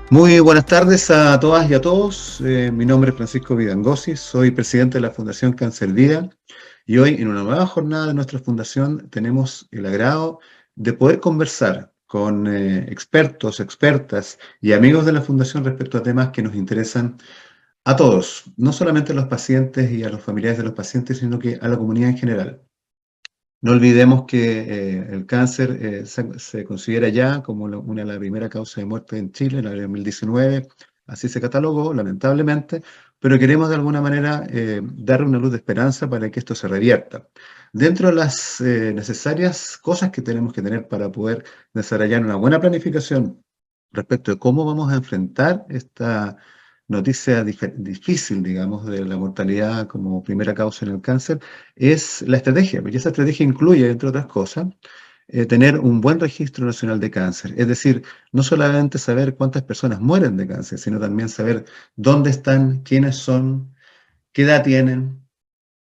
Muy buenas tardes a todas y a todos. Mi nombre es Francisco Vidangosi, soy presidente de la Fundación Cáncer Vida y hoy en una nueva jornada de nuestra fundación tenemos el agrado de poder conversar con expertos, expertas y amigos de la fundación respecto a temas que nos interesan a todos, no solamente a los pacientes y a los familiares de los pacientes, sino que a la comunidad en general. No olvidemos que el cáncer se considera ya como una de las primeras causas de muerte en Chile en el año 2019, así se catalogó, lamentablemente, pero queremos de alguna manera dar una luz de esperanza para que esto se revierta. Dentro de las necesarias cosas que tenemos que tener para poder desarrollar una buena planificación respecto de cómo vamos a enfrentar esta noticia difícil, digamos, de la mortalidad como primera causa en el cáncer, es la estrategia, porque esa estrategia incluye, entre otras cosas, tener un buen registro nacional de cáncer. Es decir, no solamente saber cuántas personas mueren de cáncer, sino también saber dónde están, quiénes son, qué edad tienen,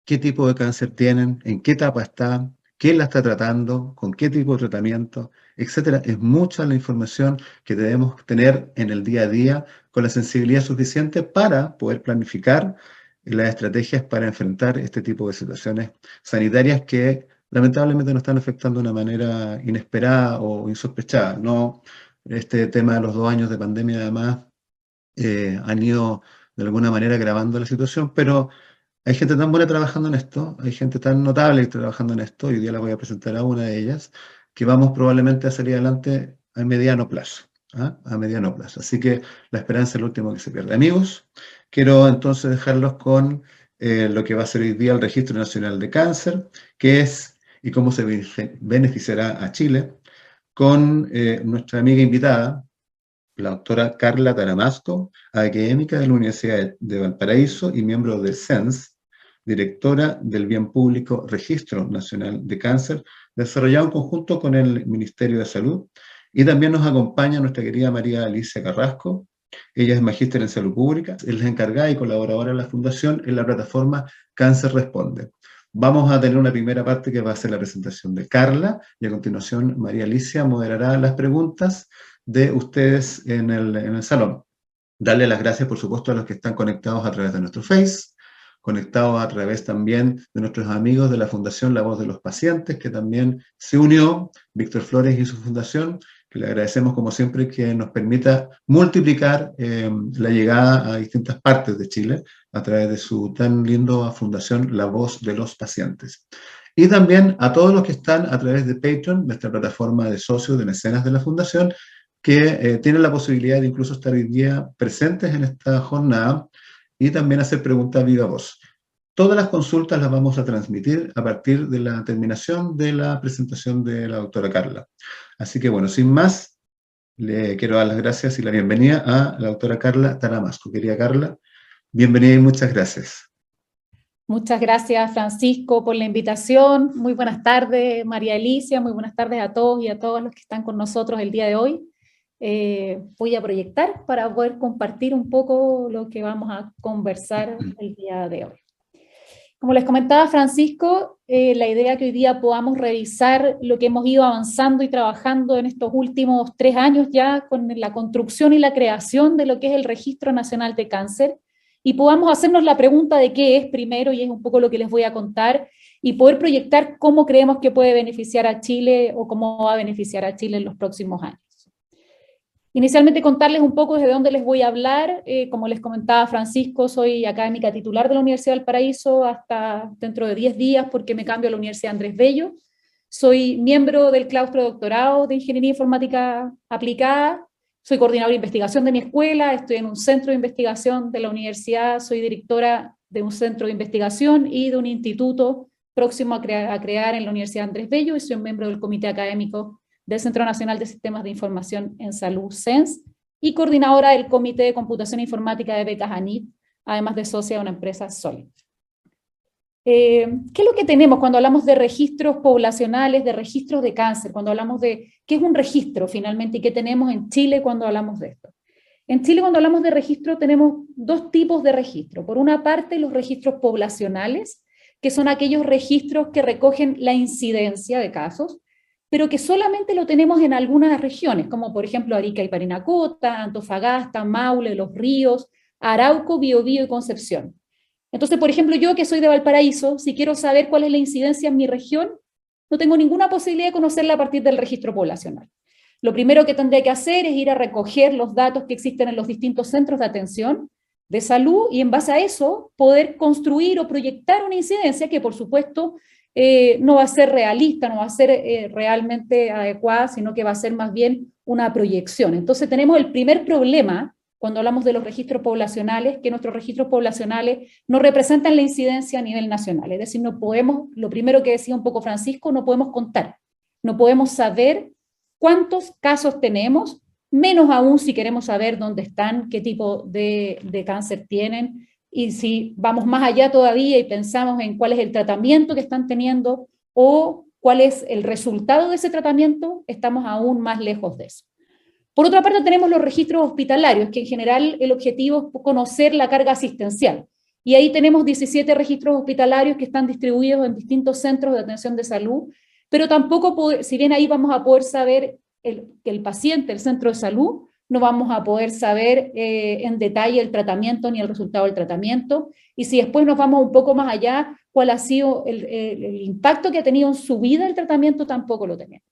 qué tipo de cáncer tienen, en qué etapa está, quién la está tratando, con qué tipo de tratamiento, etcétera. Es mucha la información que debemos tener en el día a día con la sensibilidad suficiente para poder planificar las estrategias para enfrentar este tipo de situaciones sanitarias que lamentablemente nos están afectando de una manera inesperada o insospechada. No, este tema de los 2 años de pandemia además han ido de alguna manera agravando la situación, pero hay gente tan buena trabajando en esto, hay gente tan notable trabajando en esto, y hoy día la voy a presentar a una de ellas, que vamos probablemente a salir adelante a mediano plazo. ¿Ah? A mediano plazo. Así que la esperanza es lo último que se pierde. Amigos, quiero entonces dejarlos con lo que va a ser hoy día el Registro Nacional de Cáncer, qué es y cómo se beneficiará a Chile, con nuestra amiga invitada, la doctora Carla Taramasco, académica de la Universidad de Valparaíso y miembro del CENS, directora del Bien Público Registro Nacional de Cáncer, desarrollado en conjunto con el Ministerio de Salud. Y también nos acompaña nuestra querida María Alicia Carrasco. Ella es magíster en salud pública, es la encargada y colaboradora de la Fundación en la plataforma Cáncer Responde. Vamos a tener una primera parte que va a ser la presentación de Carla y a continuación María Alicia moderará las preguntas de ustedes en el salón. Darle las gracias, por supuesto, a los que están conectados a través de nuestro Face, conectados a través también de nuestros amigos de la Fundación La Voz de los Pacientes, que también se unió, Víctor Flores y su fundación, que le agradecemos como siempre que nos permita multiplicar la llegada a distintas partes de Chile a través de su tan linda fundación La Voz de los Pacientes. Y también a todos los que están a través de Patreon, nuestra plataforma de socios, de mecenas de la Fundación, que tienen la posibilidad de incluso estar hoy día presentes en esta jornada y también hacer preguntas viva voz. Todas las consultas las vamos a transmitir a partir de la terminación de la presentación de la doctora Carla. Así que bueno, sin más, le quiero dar las gracias y la bienvenida a la doctora Carla Taramasco. Querida Carla, bienvenida y muchas gracias. Muchas gracias, Francisco, por la invitación. Muy buenas tardes, María Alicia. Muy buenas tardes a todos y a todas los que están con nosotros el día de hoy. Voy a proyectar para poder compartir un poco lo que vamos a conversar el día de hoy. Como les comentaba Francisco, la idea que hoy día podamos revisar lo que hemos ido avanzando y trabajando en estos últimos 3 años ya con la construcción y la creación de lo que es el Registro Nacional de Cáncer, y podamos hacernos la pregunta de qué es primero, y es un poco lo que les voy a contar, y poder proyectar cómo creemos que puede beneficiar a Chile o cómo va a beneficiar a Chile en los próximos años. Inicialmente contarles un poco desde dónde les voy a hablar. Como les comentaba Francisco, soy académica titular de la Universidad del Paraíso hasta dentro de 10 días porque me cambio a la Universidad Andrés Bello. Soy miembro del claustro de doctorado de Ingeniería Informática Aplicada. Soy coordinadora de investigación de mi escuela, estoy en un centro de investigación de la universidad, soy directora de un centro de investigación y de un instituto próximo a crear en la Universidad Andrés Bello, y soy un miembro del comité académico del Centro Nacional de Sistemas de Información en Salud, CENS, y coordinadora del Comité de Computación Informática de Becas ANIT, además de socia de una empresa Solid. ¿Qué es lo que tenemos cuando hablamos de registros poblacionales, de registros de cáncer? Cuando hablamos de qué es un registro finalmente y qué tenemos en Chile cuando hablamos de esto. En Chile, cuando hablamos de registro, tenemos 2 tipos de registro. Por una parte, los registros poblacionales, que son aquellos registros que recogen la incidencia de casos, pero que solamente lo tenemos en algunas regiones, como por ejemplo Arica y Parinacota, Antofagasta, Maule, Los Ríos, Arauco, Biobío y Concepción. Entonces, por ejemplo, yo que soy de Valparaíso, si quiero saber cuál es la incidencia en mi región, no tengo ninguna posibilidad de conocerla a partir del registro poblacional. Lo primero que tendría que hacer es ir a recoger los datos que existen en los distintos centros de atención de salud y en base a eso poder construir o proyectar una incidencia que por supuesto no va a ser realista, no va a ser realmente adecuada, sino que va a ser más bien una proyección. Entonces tenemos el primer problema cuando hablamos de los registros poblacionales, que nuestros registros poblacionales no representan la incidencia a nivel nacional. Es decir, no podemos, lo primero que decía un poco Francisco, no podemos contar, no podemos saber cuántos casos tenemos, menos aún si queremos saber dónde están, qué tipo de cáncer tienen, y si vamos más allá todavía y pensamos en cuál es el tratamiento que están teniendo o cuál es el resultado de ese tratamiento, estamos aún más lejos de eso. Por otra parte tenemos los registros hospitalarios, que en general el objetivo es conocer la carga asistencial. Y ahí tenemos 17 registros hospitalarios que están distribuidos en distintos centros de atención de salud, pero tampoco, si bien ahí vamos a poder saber que el paciente, el centro de salud, no vamos a poder saber en detalle el tratamiento ni el resultado del tratamiento. Y si después nos vamos un poco más allá, cuál ha sido el impacto que ha tenido en su vida el tratamiento, tampoco lo tenemos.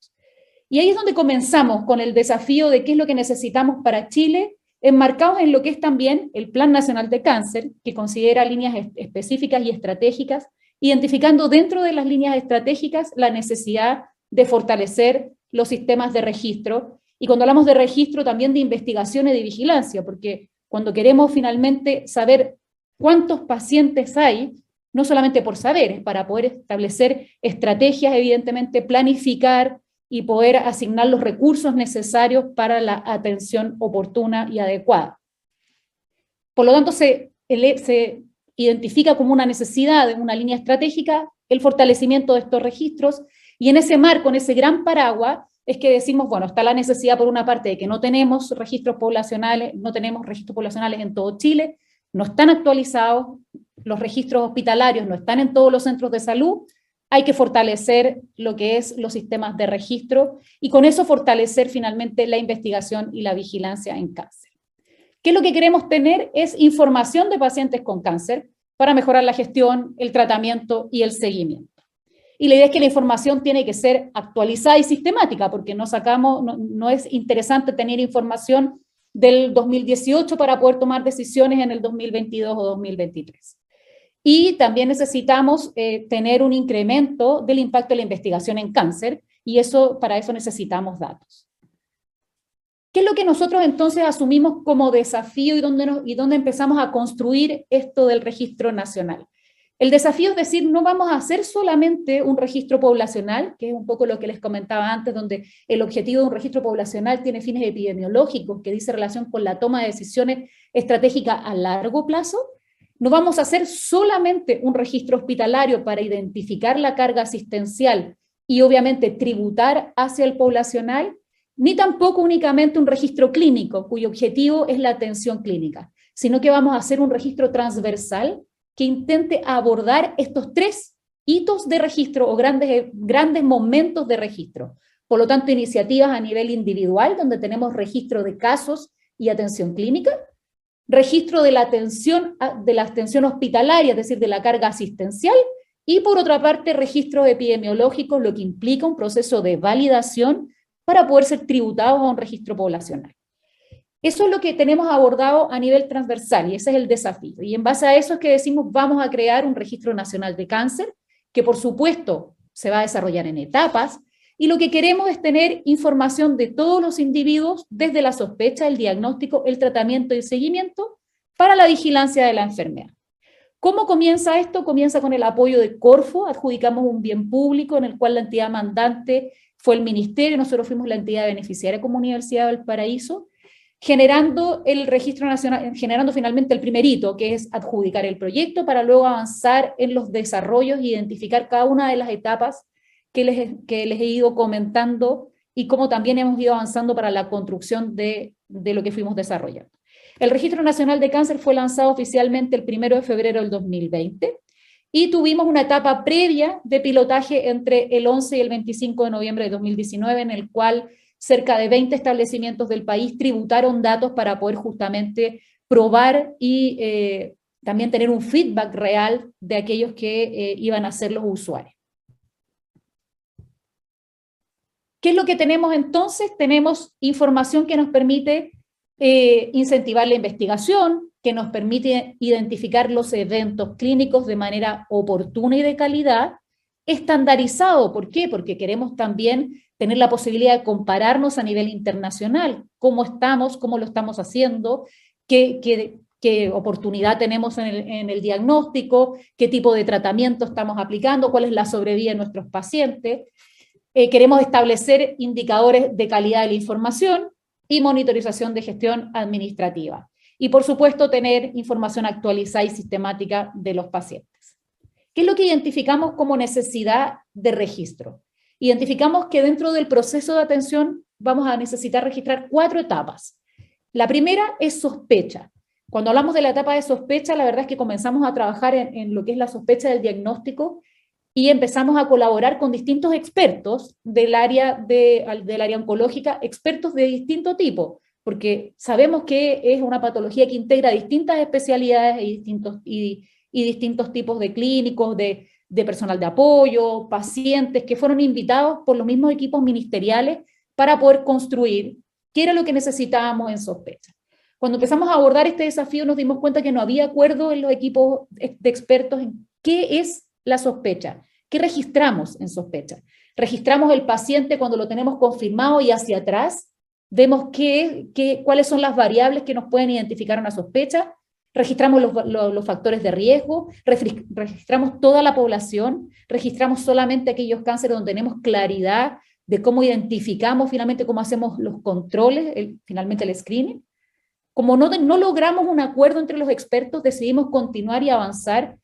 Y ahí es donde comenzamos con el desafío de qué es lo que necesitamos para Chile, enmarcados en lo que es también el Plan Nacional de Cáncer, que considera líneas específicas y estratégicas, identificando dentro de las líneas estratégicas la necesidad de fortalecer los sistemas de registro, y cuando hablamos de registro también de investigación y de vigilancia, porque cuando queremos finalmente saber cuántos pacientes hay, no solamente por saber, es para poder establecer estrategias, evidentemente planificar, y poder asignar los recursos necesarios para la atención oportuna y adecuada. Por lo tanto, se identifica como una necesidad de una línea estratégica el fortalecimiento de estos registros, y en ese marco, en ese gran paraguas, es que decimos, bueno, está la necesidad por una parte de que no tenemos registros poblacionales en todo Chile, no están actualizados, los registros hospitalarios no están en todos los centros de salud, hay que fortalecer lo que es los sistemas de registro y con eso fortalecer finalmente la investigación y la vigilancia en cáncer. ¿Qué es lo que queremos tener? Es información de pacientes con cáncer para mejorar la gestión, el tratamiento y el seguimiento. Y la idea es que la información tiene que ser actualizada y sistemática, porque no es interesante tener información del 2018 para poder tomar decisiones en el 2022 o 2023. Y también necesitamos tener un incremento del impacto de la investigación en cáncer, y para eso necesitamos datos. ¿Qué es lo que nosotros entonces asumimos como desafío y dónde empezamos a construir esto del registro nacional? El desafío es decir, no vamos a hacer solamente un registro poblacional, que es un poco lo que les comentaba antes, donde el objetivo de un registro poblacional tiene fines epidemiológicos, que dice relación con la toma de decisiones estratégicas a largo plazo. No vamos a hacer solamente un registro hospitalario para identificar la carga asistencial y obviamente tributar hacia el poblacional, ni tampoco únicamente un registro clínico, cuyo objetivo es la atención clínica, sino que vamos a hacer un registro transversal que intente abordar estos tres hitos de registro o grandes momentos de registro. Por lo tanto, iniciativas a nivel individual, donde tenemos registro de casos y atención clínica, registro de la atención hospitalaria, es decir, de la carga asistencial, y por otra parte, registros epidemiológicos, lo que implica un proceso de validación para poder ser tributados a un registro poblacional. Eso es lo que tenemos abordado a nivel transversal, y ese es el desafío. Y en base a eso es que decimos, vamos a crear un registro nacional de cáncer, que por supuesto se va a desarrollar en etapas, y lo que queremos es tener información de todos los individuos, desde la sospecha, el diagnóstico, el tratamiento y el seguimiento, para la vigilancia de la enfermedad. ¿Cómo comienza esto? Comienza con el apoyo de Corfo, adjudicamos un bien público en el cual la entidad mandante fue el ministerio, nosotros fuimos la entidad beneficiaria como Universidad de Valparaíso, generando el registro nacional, generando finalmente el primer hito, que es adjudicar el proyecto, para luego avanzar en los desarrollos e identificar cada una de las etapas que les he ido comentando y cómo también hemos ido avanzando para la construcción de lo que fuimos desarrollando. El Registro Nacional de Cáncer fue lanzado oficialmente el 1 de febrero del 2020 y tuvimos una etapa previa de pilotaje entre el 11 y el 25 de noviembre de 2019, en el cual cerca de 20 establecimientos del país tributaron datos para poder justamente probar y también tener un feedback real de aquellos que iban a ser los usuarios. ¿Qué es lo que tenemos entonces? Tenemos información que nos permite incentivar la investigación, que nos permite identificar los eventos clínicos de manera oportuna y de calidad, estandarizado. ¿Por qué? Porque queremos también tener la posibilidad de compararnos a nivel internacional, cómo estamos, cómo lo estamos haciendo, qué oportunidad tenemos en el diagnóstico, qué tipo de tratamiento estamos aplicando, cuál es la sobrevida de nuestros pacientes. Queremos establecer indicadores de calidad de la información y monitorización de gestión administrativa. Y por supuesto tener información actualizada y sistemática de los pacientes. ¿Qué es lo que identificamos como necesidad de registro? Identificamos que dentro del proceso de atención vamos a necesitar registrar 4 etapas. La primera es sospecha. Cuando hablamos de la etapa de sospecha, la verdad es que comenzamos a trabajar en lo que es la sospecha del diagnóstico y empezamos a colaborar con distintos expertos del área oncológica, expertos de distinto tipo, porque sabemos que es una patología que integra distintas especialidades y distintos tipos de clínicos, de personal de apoyo, pacientes que fueron invitados por los mismos equipos ministeriales para poder construir qué era lo que necesitábamos en sospecha. Cuando empezamos a abordar este desafío nos dimos cuenta que no había acuerdo en los equipos de expertos en qué es la sospecha. ¿Qué registramos en sospecha? Registramos el paciente cuando lo tenemos confirmado y hacia atrás, vemos cuáles son las variables que nos pueden identificar una sospecha, registramos los factores de riesgo, registramos toda la población, registramos solamente aquellos cánceres donde tenemos claridad de cómo identificamos finalmente, cómo hacemos los controles, finalmente el screening. Como no logramos un acuerdo entre los expertos, decidimos continuar y avanzar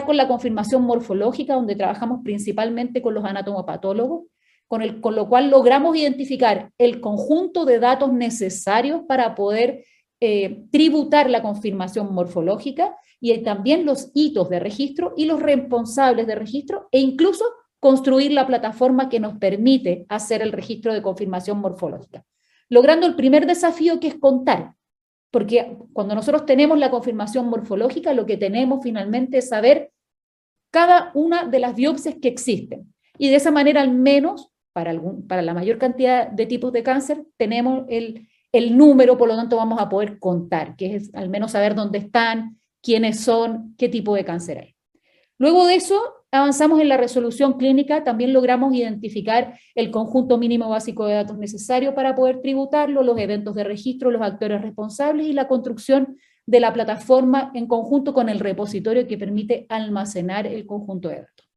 con la confirmación morfológica, donde trabajamos principalmente con los anatomopatólogos, con lo cual logramos identificar el conjunto de datos necesarios para poder tributar la confirmación morfológica y también los hitos de registro y los responsables de registro e incluso construir la plataforma que nos permite hacer el registro de confirmación morfológica. Logrando el primer desafío, que es contar. Porque cuando nosotros tenemos la confirmación morfológica, lo que tenemos finalmente es saber cada una de las biopsias que existen. Y de esa manera, al menos, para la mayor cantidad de tipos de cáncer, tenemos el número, por lo tanto vamos a poder contar, que es al menos saber dónde están, quiénes son, qué tipo de cáncer hay. Luego de eso, avanzamos en la resolución clínica, también logramos identificar el conjunto mínimo básico de datos necesarios para poder tributarlo, los eventos de registro, los actores responsables y la construcción de la plataforma en conjunto con el repositorio que permite almacenar el conjunto de datos.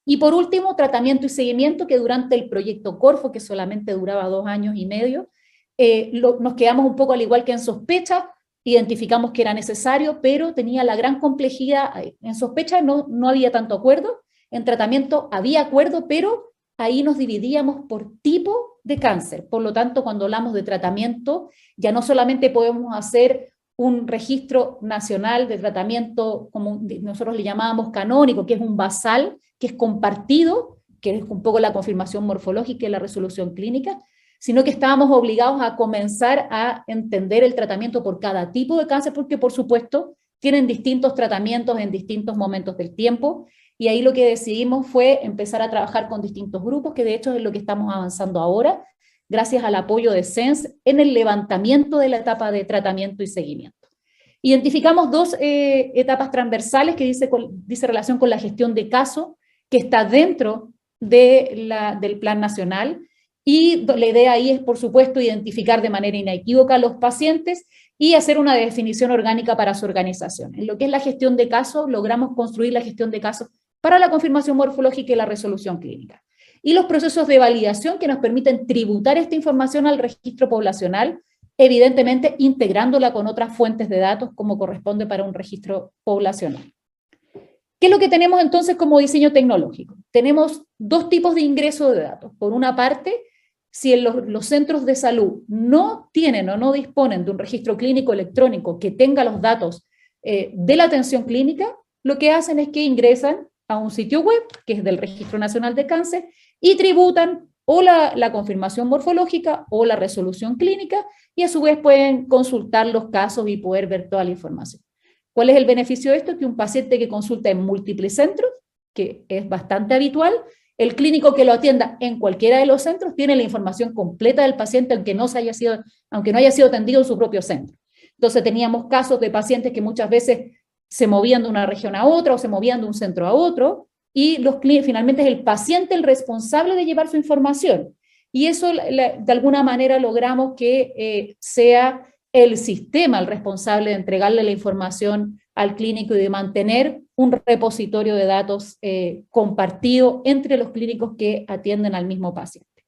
Y por último, tratamiento y seguimiento, que durante el proyecto Corfo, que solamente duraba 2 años y medio, nos quedamos un poco al igual que en sospecha, identificamos que era necesario, pero tenía la gran complejidad. En sospecha no había tanto acuerdo, en tratamiento había acuerdo, pero ahí nos dividíamos por tipo de cáncer. Por lo tanto, cuando hablamos de tratamiento, ya no solamente podemos hacer un registro nacional de tratamiento, como nosotros le llamábamos canónico, que es un basal, que es compartido, que es un poco la confirmación morfológica y la resolución clínica, sino que estábamos obligados a comenzar a entender el tratamiento por cada tipo de cáncer, porque por supuesto tienen distintos tratamientos en distintos momentos del tiempo, y ahí lo que decidimos fue empezar a trabajar con distintos grupos, que de hecho es lo que estamos avanzando ahora, gracias al apoyo de SENS en el levantamiento de la etapa de tratamiento y seguimiento. Identificamos 2 etapas transversales que dice relación con la gestión de caso, que está dentro del plan nacional, y la idea ahí es, por supuesto, identificar de manera inequívoca a los pacientes y hacer una definición orgánica para su organización. En lo que es la gestión de casos, logramos construir la gestión de casos para la confirmación morfológica y la resolución clínica. Y los procesos de validación que nos permiten tributar esta información al registro poblacional, evidentemente integrándola con otras fuentes de datos como corresponde para un registro poblacional. ¿Qué es lo que tenemos entonces como diseño tecnológico? Tenemos 2 tipos de ingreso de datos. Por una parte, si los centros de salud no tienen o no disponen de un registro clínico electrónico que tenga los datos de la atención clínica, lo que hacen es que ingresan a un sitio web, que es del Registro Nacional de Cáncer, y tributan o la confirmación morfológica o la resolución clínica, y a su vez pueden consultar los casos y poder ver toda la información. ¿Cuál es el beneficio de esto? Que un paciente que consulta en múltiples centros, que es bastante habitual, el clínico que lo atienda en cualquiera de los centros tiene la información completa del paciente, aunque no haya sido atendido en su propio centro. Entonces teníamos casos de pacientes que muchas veces se movían de una región a otra o se movían de un centro a otro, y finalmente es el paciente el responsable de llevar su información. Y eso de alguna manera logramos que sea el sistema el responsable de entregarle la información al clínico y de mantener un repositorio de datos compartido entre los clínicos que atienden al mismo paciente.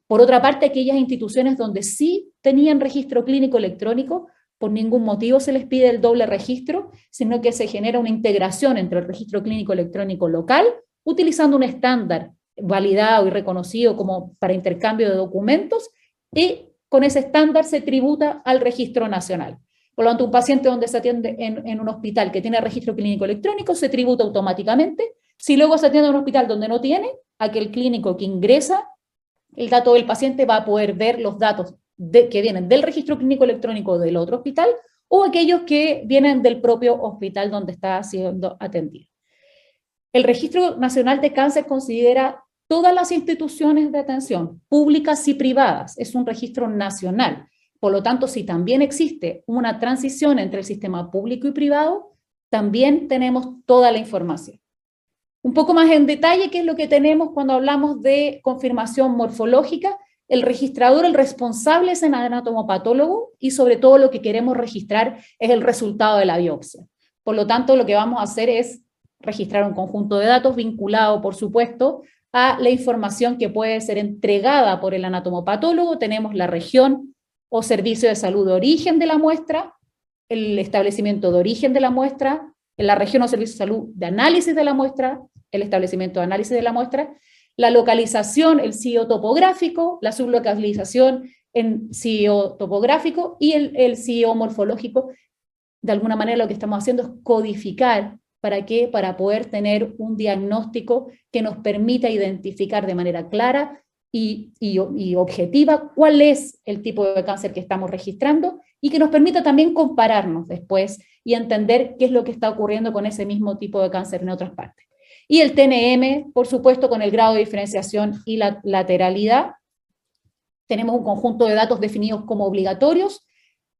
Por otra parte, aquellas instituciones donde sí tenían registro clínico electrónico, por ningún motivo se les pide el doble registro, sino que se genera una integración entre el registro clínico electrónico local, utilizando un estándar validado y reconocido como para intercambio de documentos, y con ese estándar se tributa al registro nacional. Por lo tanto, un paciente donde se atiende en un hospital que tiene registro clínico electrónico se tributa automáticamente. Si luego se atiende en un hospital donde no tiene, aquel clínico que ingresa el dato del paciente va a poder ver los datos que vienen del registro clínico electrónico del otro hospital o aquellos que vienen del propio hospital donde está siendo atendido. El Registro Nacional de Cáncer considera todas las instituciones de atención, públicas y privadas. Es un registro nacional. Por lo tanto, si también existe una transición entre el sistema público y privado, también tenemos toda la información. Un poco más en detalle, ¿qué es lo que tenemos cuando hablamos de confirmación morfológica? El registrador, el responsable es el anatomopatólogo, y sobre todo lo que queremos registrar es el resultado de la biopsia. Por lo tanto, lo que vamos a hacer es registrar un conjunto de datos vinculado, por supuesto, a la información que puede ser entregada por el anatomopatólogo. Tenemos la región o servicio de salud de origen de la muestra, el establecimiento de origen de la muestra, en la región o servicio de salud de análisis de la muestra, el establecimiento de análisis de la muestra, la localización, el CIO topográfico, la sublocalización en CIO topográfico y el CIO morfológico. De alguna manera lo que estamos haciendo es codificar. ¿Para qué? Para poder tener un diagnóstico que nos permita identificar de manera clara y objetiva cuál es el tipo de cáncer que estamos registrando, y que nos permita también compararnos después y entender qué es lo que está ocurriendo con ese mismo tipo de cáncer en otras partes. Y el TNM, por supuesto, con el grado de diferenciación y la lateralidad. Tenemos un conjunto de datos definidos como obligatorios.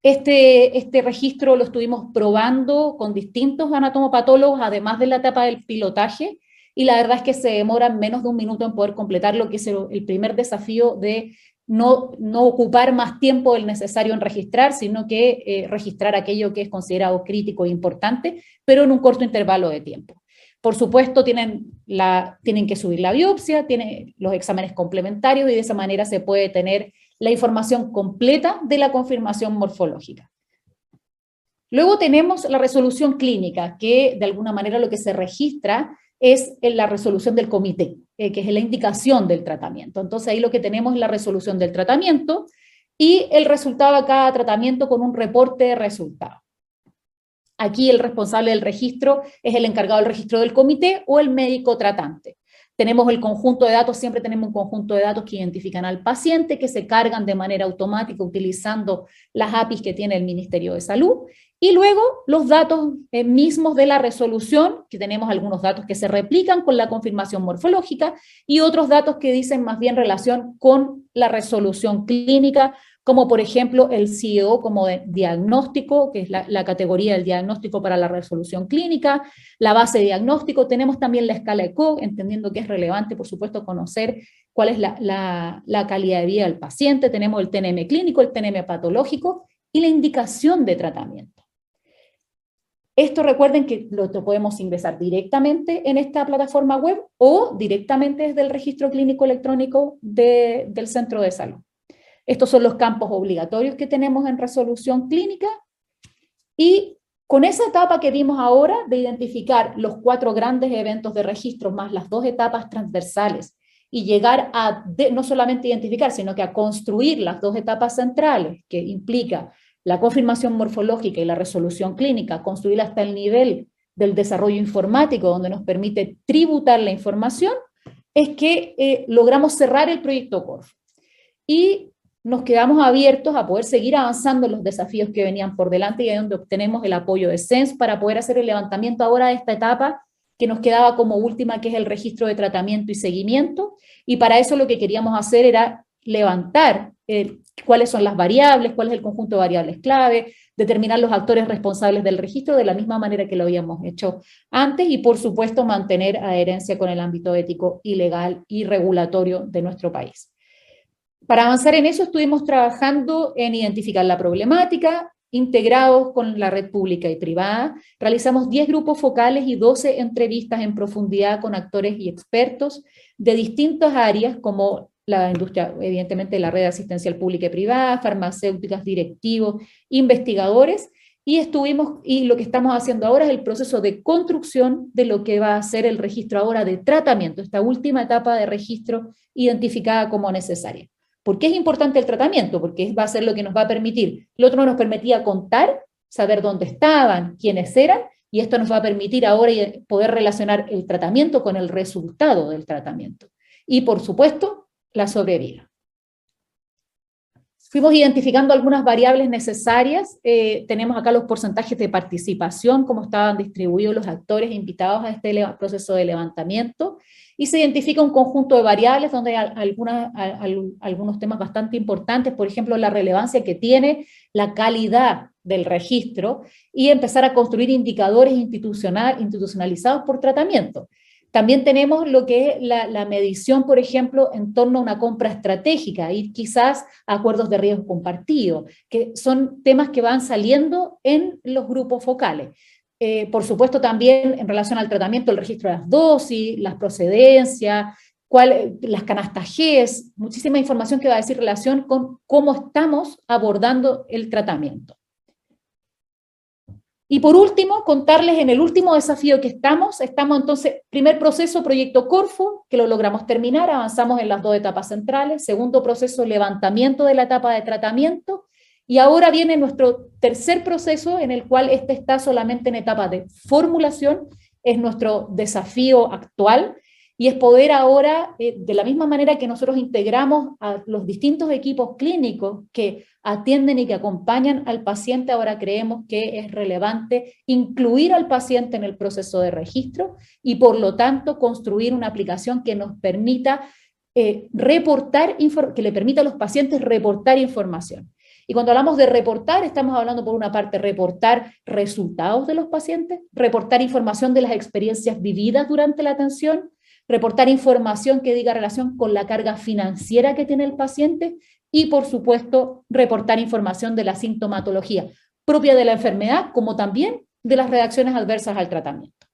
Este registro lo estuvimos probando con distintos anatomopatólogos, además de la etapa del pilotaje, y la verdad es que se demora menos de un minuto en poder completar, lo que es el primer desafío de no ocupar más tiempo del necesario en registrar, sino que registrar aquello que es considerado crítico e importante, pero en un corto intervalo de tiempo. Por supuesto, tienen que subir la biopsia, tienen los exámenes complementarios, y de esa manera se puede tener la información completa de la confirmación morfológica. Luego tenemos la resolución clínica, que de alguna manera lo que se registra es la resolución del comité, que es la indicación del tratamiento. Entonces ahí lo que tenemos es la resolución del tratamiento y el resultado de cada tratamiento con un reporte de resultados. Aquí el responsable del registro es el encargado del registro del comité o el médico tratante. Tenemos el conjunto de datos, siempre tenemos un conjunto de datos que identifican al paciente, que se cargan de manera automática utilizando las APIs que tiene el Ministerio de Salud, y luego los datos mismos de la resolución, que tenemos algunos datos que se replican con la confirmación morfológica, y otros datos que dicen más bien relación con la resolución clínica, como por ejemplo el CIO como de diagnóstico, que es la categoría del diagnóstico para la resolución clínica, la base de diagnóstico. Tenemos también la escala ECOG, entendiendo que es relevante, por supuesto, conocer cuál es la calidad de vida del paciente. Tenemos el TNM clínico, el TNM patológico y la indicación de tratamiento. Esto recuerden que lo podemos ingresar directamente en esta plataforma web o directamente desde el registro clínico electrónico del centro de salud. Estos son los campos obligatorios que tenemos en resolución clínica, y con esa etapa que vimos ahora de identificar los 4 grandes eventos de registro más las 2 etapas transversales y llegar a no solamente identificar, sino que a construir las 2 etapas centrales, que implica la confirmación morfológica y la resolución clínica, construir hasta el nivel del desarrollo informático, donde nos permite tributar la información, es que logramos cerrar el proyecto Corfo. Y nos quedamos abiertos a poder seguir avanzando en los desafíos que venían por delante y ahí es donde obtenemos el apoyo de SENS para poder hacer el levantamiento ahora de esta etapa que nos quedaba como última, que es el registro de tratamiento y seguimiento, y para eso lo que queríamos hacer era levantar cuáles son las variables, cuál es el conjunto de variables clave, determinar los actores responsables del registro de la misma manera que lo habíamos hecho antes y, por supuesto, mantener adherencia con el ámbito ético y legal y regulatorio de nuestro país. Para avanzar en eso estuvimos trabajando en identificar la problemática, integrados con la red pública y privada, realizamos 10 grupos focales y 12 entrevistas en profundidad con actores y expertos de distintas áreas como la industria, evidentemente la red asistencial pública y privada, farmacéuticas, directivos, investigadores, y lo que estamos haciendo ahora es el proceso de construcción de lo que va a ser el registro ahora de tratamiento, esta última etapa de registro identificada como necesaria. ¿Por qué es importante el tratamiento? Porque va a ser lo que nos va a permitir. Lo otro nos permitía contar, saber dónde estaban, quiénes eran, y esto nos va a permitir ahora poder relacionar el tratamiento con el resultado del tratamiento. Y, por supuesto, la sobrevida. Fuimos identificando algunas variables necesarias. Tenemos acá los porcentajes de participación, cómo estaban distribuidos los actores invitados a este proceso de levantamiento. Y se identifica un conjunto de variables donde hay algunos temas bastante importantes, por ejemplo, la relevancia que tiene la calidad del registro y empezar a construir indicadores institucionalizados por tratamiento. También tenemos lo que es la medición, por ejemplo, en torno a una compra estratégica y quizás acuerdos de riesgo compartido, que son temas que van saliendo en los grupos focales. Por supuesto también en relación al tratamiento, el registro de las dosis, las procedencias, las canastas GES, muchísima información que va a decir relación con cómo estamos abordando el tratamiento. Y por último, contarles en el último desafío que estamos entonces, primer proceso, proyecto Corfo, que lo logramos terminar, avanzamos en las 2 etapas centrales, segundo proceso, levantamiento de la etapa de tratamiento, y ahora viene nuestro tercer proceso, en el cual este está solamente en etapa de formulación, es nuestro desafío actual, y es poder ahora, de la misma manera que nosotros integramos a los distintos equipos clínicos que atienden y que acompañan al paciente, ahora creemos que es relevante incluir al paciente en el proceso de registro y por lo tanto construir una aplicación que nos permita que le permita a los pacientes reportar información. Y cuando hablamos de reportar, estamos hablando por una parte reportar resultados de los pacientes, reportar información de las experiencias vividas durante la atención, reportar información que diga relación con la carga financiera que tiene el paciente y, por supuesto, reportar información de la sintomatología propia de la enfermedad, como también de las reacciones adversas al tratamiento.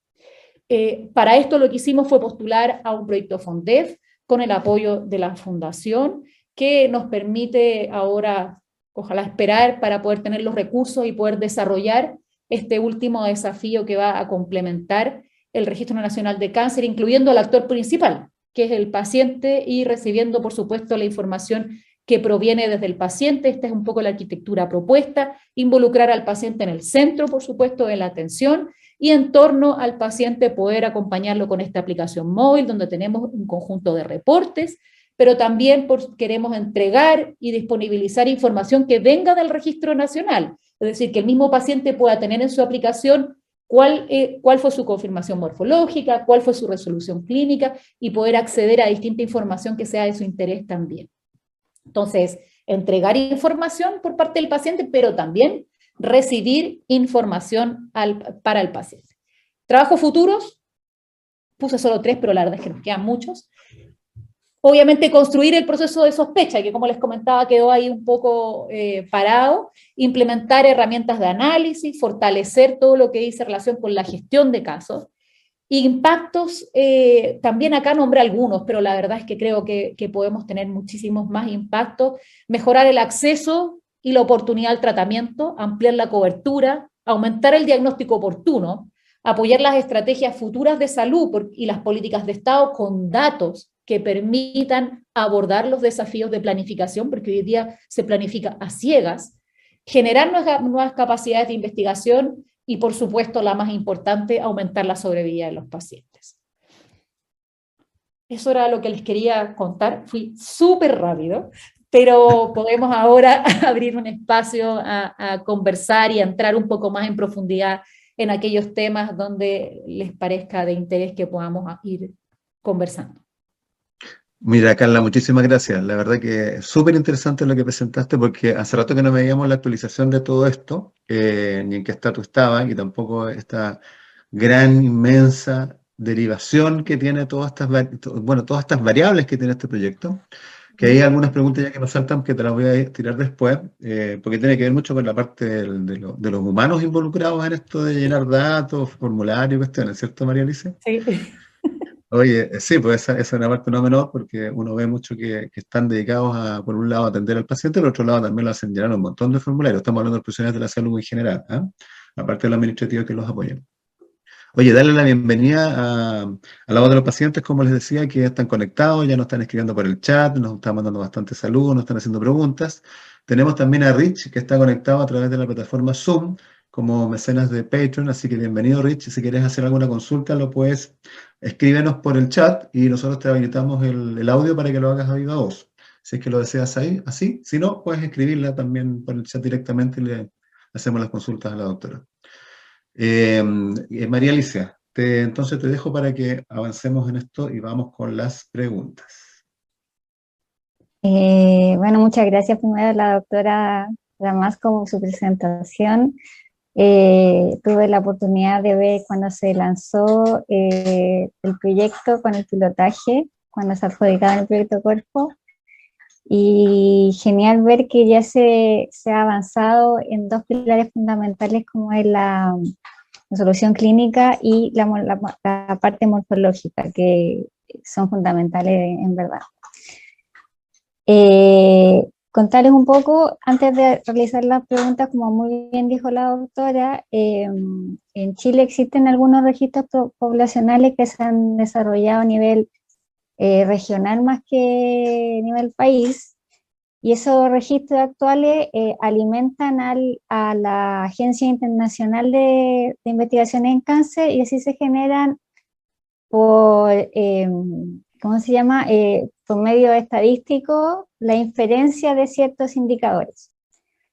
Para esto lo que hicimos fue postular a un proyecto FONDEF con el apoyo de la Fundación, que nos permite ahora, ojalá esperar, para poder tener los recursos y poder desarrollar este último desafío que va a complementar el Registro Nacional de Cáncer, incluyendo al actor principal, que es el paciente, y recibiendo, por supuesto, la información que proviene desde el paciente. Esta es un poco la arquitectura propuesta, involucrar al paciente en el centro, por supuesto, de la atención, y en torno al paciente poder acompañarlo con esta aplicación móvil, donde tenemos un conjunto de reportes, pero también queremos entregar y disponibilizar información que venga del Registro Nacional, es decir, que el mismo paciente pueda tener en su aplicación cuál fue su confirmación morfológica, cuál fue su resolución clínica, y poder acceder a distinta información que sea de su interés también. Entonces, entregar información por parte del paciente, pero también recibir información para el paciente. Trabajos futuros, puse solo 3, pero la verdad es que nos quedan muchos. Obviamente construir el proceso de sospecha, que como les comentaba quedó ahí un poco parado, implementar herramientas de análisis, fortalecer todo lo que dice relación con la gestión de casos. Impactos, también acá nombré algunos, pero la verdad es que creo que podemos tener muchísimos más impactos. Mejorar el acceso y la oportunidad al tratamiento, ampliar la cobertura, aumentar el diagnóstico oportuno, apoyar las estrategias futuras de salud y las políticas de Estado con datos que permitan abordar los desafíos de planificación, porque hoy día se planifica a ciegas, generar nuevas capacidades de investigación y, por supuesto, la más importante, aumentar la sobrevida de los pacientes. Eso era lo que les quería contar. Fui súper rápido, pero podemos ahora abrir un espacio a conversar y a entrar un poco más en profundidad en aquellos temas donde les parezca de interés que podamos ir conversando. Mira, Carla, muchísimas gracias. La verdad que es súper interesante lo que presentaste porque hace rato que no veíamos la actualización de todo esto, ni en qué estatus estaba, y tampoco esta gran, inmensa derivación que tiene todas estas variables que tiene este proyecto. Que hay algunas preguntas ya que nos saltan que te las voy a tirar después, porque tiene que ver mucho con la parte de los humanos involucrados en esto de llenar datos, formularios, cuestiones, ¿cierto, María Alicia? Sí. Oye, sí, pues esa es una parte no menor porque uno ve mucho que están dedicados a, por un lado, atender al paciente, por otro lado también lo hacen llenar un montón de formularios. Estamos hablando de profesionales de la salud en general, ¿ah? Aparte de los administrativos que los apoyan. Oye, darle la bienvenida a la voz de los pacientes, como les decía, que están conectados, ya nos están escribiendo por el chat, nos están mandando bastante saludos, nos están haciendo preguntas. Tenemos también a Rich, que está conectado a través de la plataforma Zoom, como mecenas de Patreon, así que bienvenido, Rich. Si quieres hacer alguna consulta, lo puedes escríbenos por el chat y nosotros te habilitamos el audio para que lo hagas a viva voz. Si es que lo deseas ahí, así. Si no, puedes escribirla también por el chat directamente y le hacemos las consultas a la doctora. María Alicia, entonces te dejo para que avancemos en esto y vamos con las preguntas. Bueno, muchas gracias primero a la doctora Damas por su presentación. Tuve la oportunidad de ver cuando se lanzó el proyecto con el pilotaje, cuando se adjudicaba el proyecto Cuerpo, y genial ver que ya se ha avanzado en dos pilares fundamentales como es la solución clínica y la parte morfológica, que son fundamentales en verdad. Contarles un poco, antes de realizar las preguntas, como muy bien dijo la doctora, en Chile existen algunos registros poblacionales que se han desarrollado a nivel regional más que a nivel país, y esos registros actuales alimentan a la Agencia Internacional de Investigaciones en Cáncer, y así se generan por, ¿cómo se llama? Por medio estadístico, la inferencia de ciertos indicadores.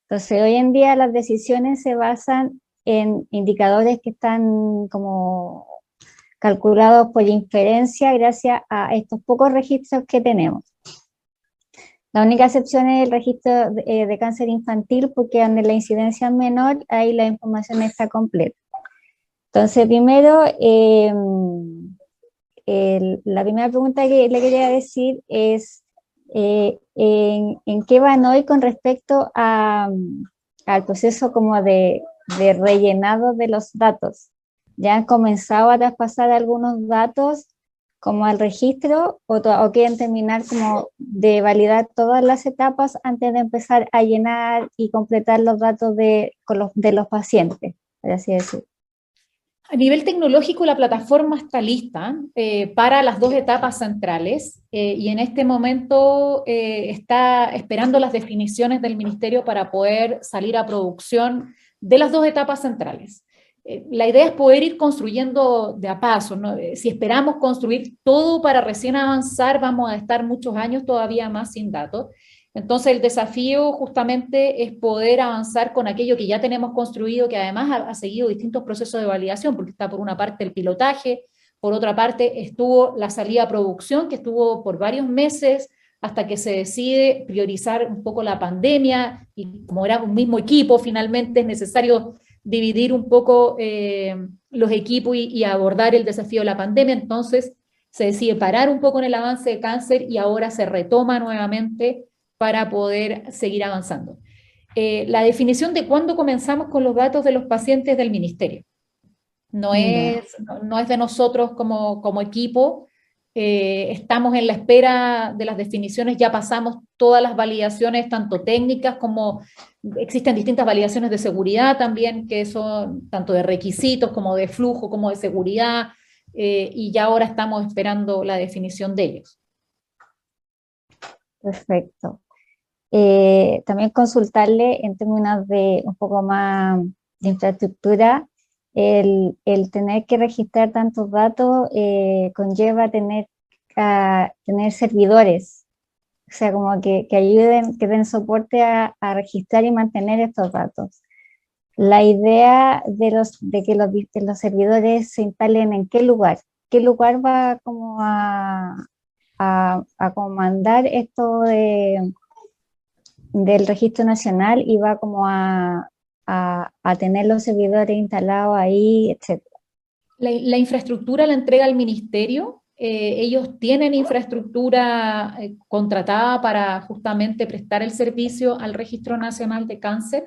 Entonces, hoy en día las decisiones se basan en indicadores que están como calculados por inferencia gracias a estos pocos registros que tenemos. La única excepción es el registro de cáncer infantil, porque donde la incidencia es menor, ahí la información está completa. Entonces, primero, la primera pregunta que le quería decir es ¿en qué van hoy con respecto al proceso como de rellenado de los datos? ¿Ya han comenzado a traspasar algunos datos como al registro o quieren terminar como de validar todas las etapas antes de empezar a llenar y completar los datos de los pacientes, por así decirlo? A nivel tecnológico, la plataforma está lista para las dos etapas centrales y en este momento está esperando las definiciones del Ministerio para poder salir a producción de las dos etapas centrales. La idea es poder ir construyendo de a paso, ¿no? Si esperamos construir todo para recién avanzar, vamos a estar muchos años todavía más sin datos. Entonces el desafío justamente es poder avanzar con aquello que ya tenemos construido, que además ha seguido distintos procesos de validación, porque está por una parte el pilotaje, por otra parte estuvo la salida a producción, que estuvo por varios meses hasta que se decide priorizar un poco la pandemia, y como era un mismo equipo, finalmente es necesario dividir un poco los equipos y abordar el desafío de la pandemia. Entonces se decide parar un poco en el avance de cáncer y ahora se retoma nuevamente para poder seguir avanzando. La definición de cuándo comenzamos con los datos de los pacientes del Ministerio. No es de nosotros como equipo. Estamos en la espera de las definiciones, ya pasamos todas las validaciones, tanto técnicas como existen distintas validaciones de seguridad también, que son tanto de requisitos como de flujo, como de seguridad, y ya ahora estamos esperando la definición de ellos. Perfecto. También consultarle en términos de un poco más de infraestructura, el tener que registrar tantos datos conlleva tener servidores, o sea, como que ayuden, que den soporte a registrar y mantener estos datos. La idea de que los servidores se instalen en qué lugar va como a comandar esto del registro nacional y va como a tener los servidores instalados ahí, etc. La infraestructura la entrega el ministerio. Ellos tienen infraestructura contratada para justamente prestar el servicio al Registro Nacional de Cáncer,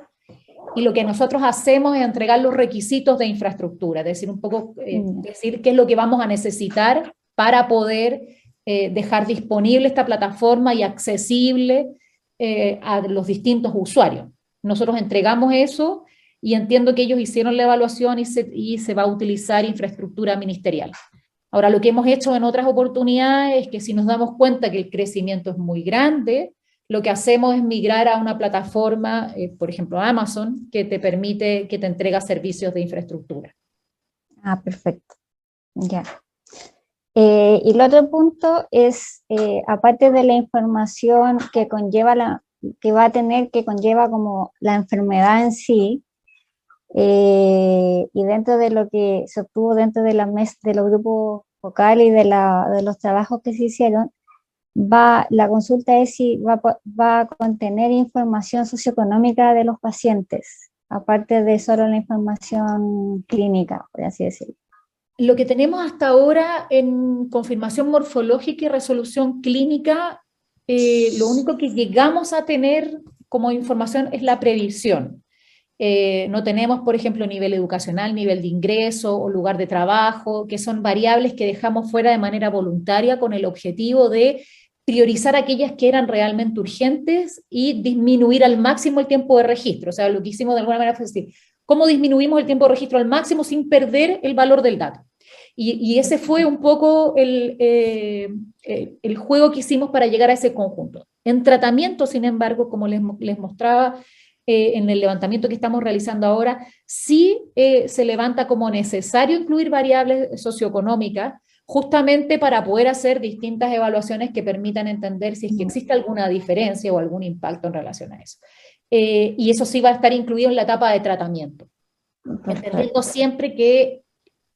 y lo que nosotros hacemos es entregar los requisitos de infraestructura, es decir, un poco decir qué es lo que vamos a necesitar para poder dejar disponible esta plataforma y accesible a los distintos usuarios. Nosotros entregamos eso y entiendo que ellos hicieron la evaluación y se va a utilizar infraestructura ministerial. Ahora, lo que hemos hecho en otras oportunidades es que si nos damos cuenta que el crecimiento es muy grande, lo que hacemos es migrar a una plataforma, por ejemplo Amazon, que te permite, que te entrega servicios de infraestructura. Ah, perfecto. Ya. Y el otro punto es, aparte de la información que conlleva que va a tener, que conlleva como la enfermedad en sí, y dentro de lo que se obtuvo dentro de de los grupos focales y de los trabajos que se hicieron, la consulta es si va a contener información socioeconómica de los pacientes, aparte de solo la información clínica, por así decirlo. Lo que tenemos hasta ahora en confirmación morfológica y resolución clínica, lo único que llegamos a tener como información es la previsión. No tenemos, por ejemplo, nivel educacional, nivel de ingreso o lugar de trabajo, que son variables que dejamos fuera de manera voluntaria con el objetivo de priorizar aquellas que eran realmente urgentes y disminuir al máximo el tiempo de registro. O sea, lo que hicimos de alguna manera fue decir, ¿cómo disminuimos el tiempo de registro al máximo sin perder el valor del dato? Y ese fue un poco el juego que hicimos para llegar a ese conjunto. En tratamiento, sin embargo, como les mostraba en el levantamiento que estamos realizando ahora, sí se levanta como necesario incluir variables socioeconómicas, justamente para poder hacer distintas evaluaciones que permitan entender si es que existe alguna diferencia o algún impacto en relación a eso. Y eso sí va a estar incluido en la etapa de tratamiento. Entendiendo siempre que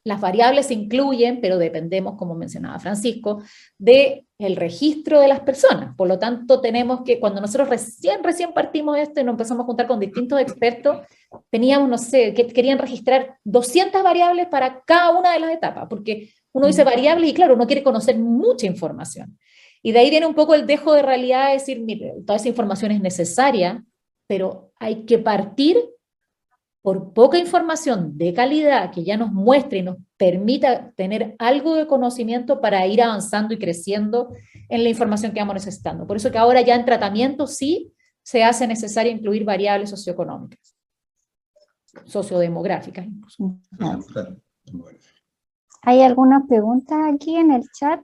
las variables se incluyen, pero dependemos, como mencionaba Francisco, del registro de las personas. Por lo tanto, tenemos que, cuando nosotros recién partimos esto y nos empezamos a juntar con distintos expertos, teníamos, no sé, que querían registrar 200 variables para cada una de las etapas, porque uno dice variables y claro, uno quiere conocer mucha información. Y de ahí viene un poco el dejo de realidad de decir, mire, toda esa información es necesaria, pero hay que partir por poca información de calidad que ya nos muestre y nos permita tener algo de conocimiento para ir avanzando y creciendo en la información que vamos necesitando. Por eso que ahora ya en tratamiento sí se hace necesario incluir variables socioeconómicas, sociodemográficas incluso. ¿Hay alguna pregunta aquí en el chat?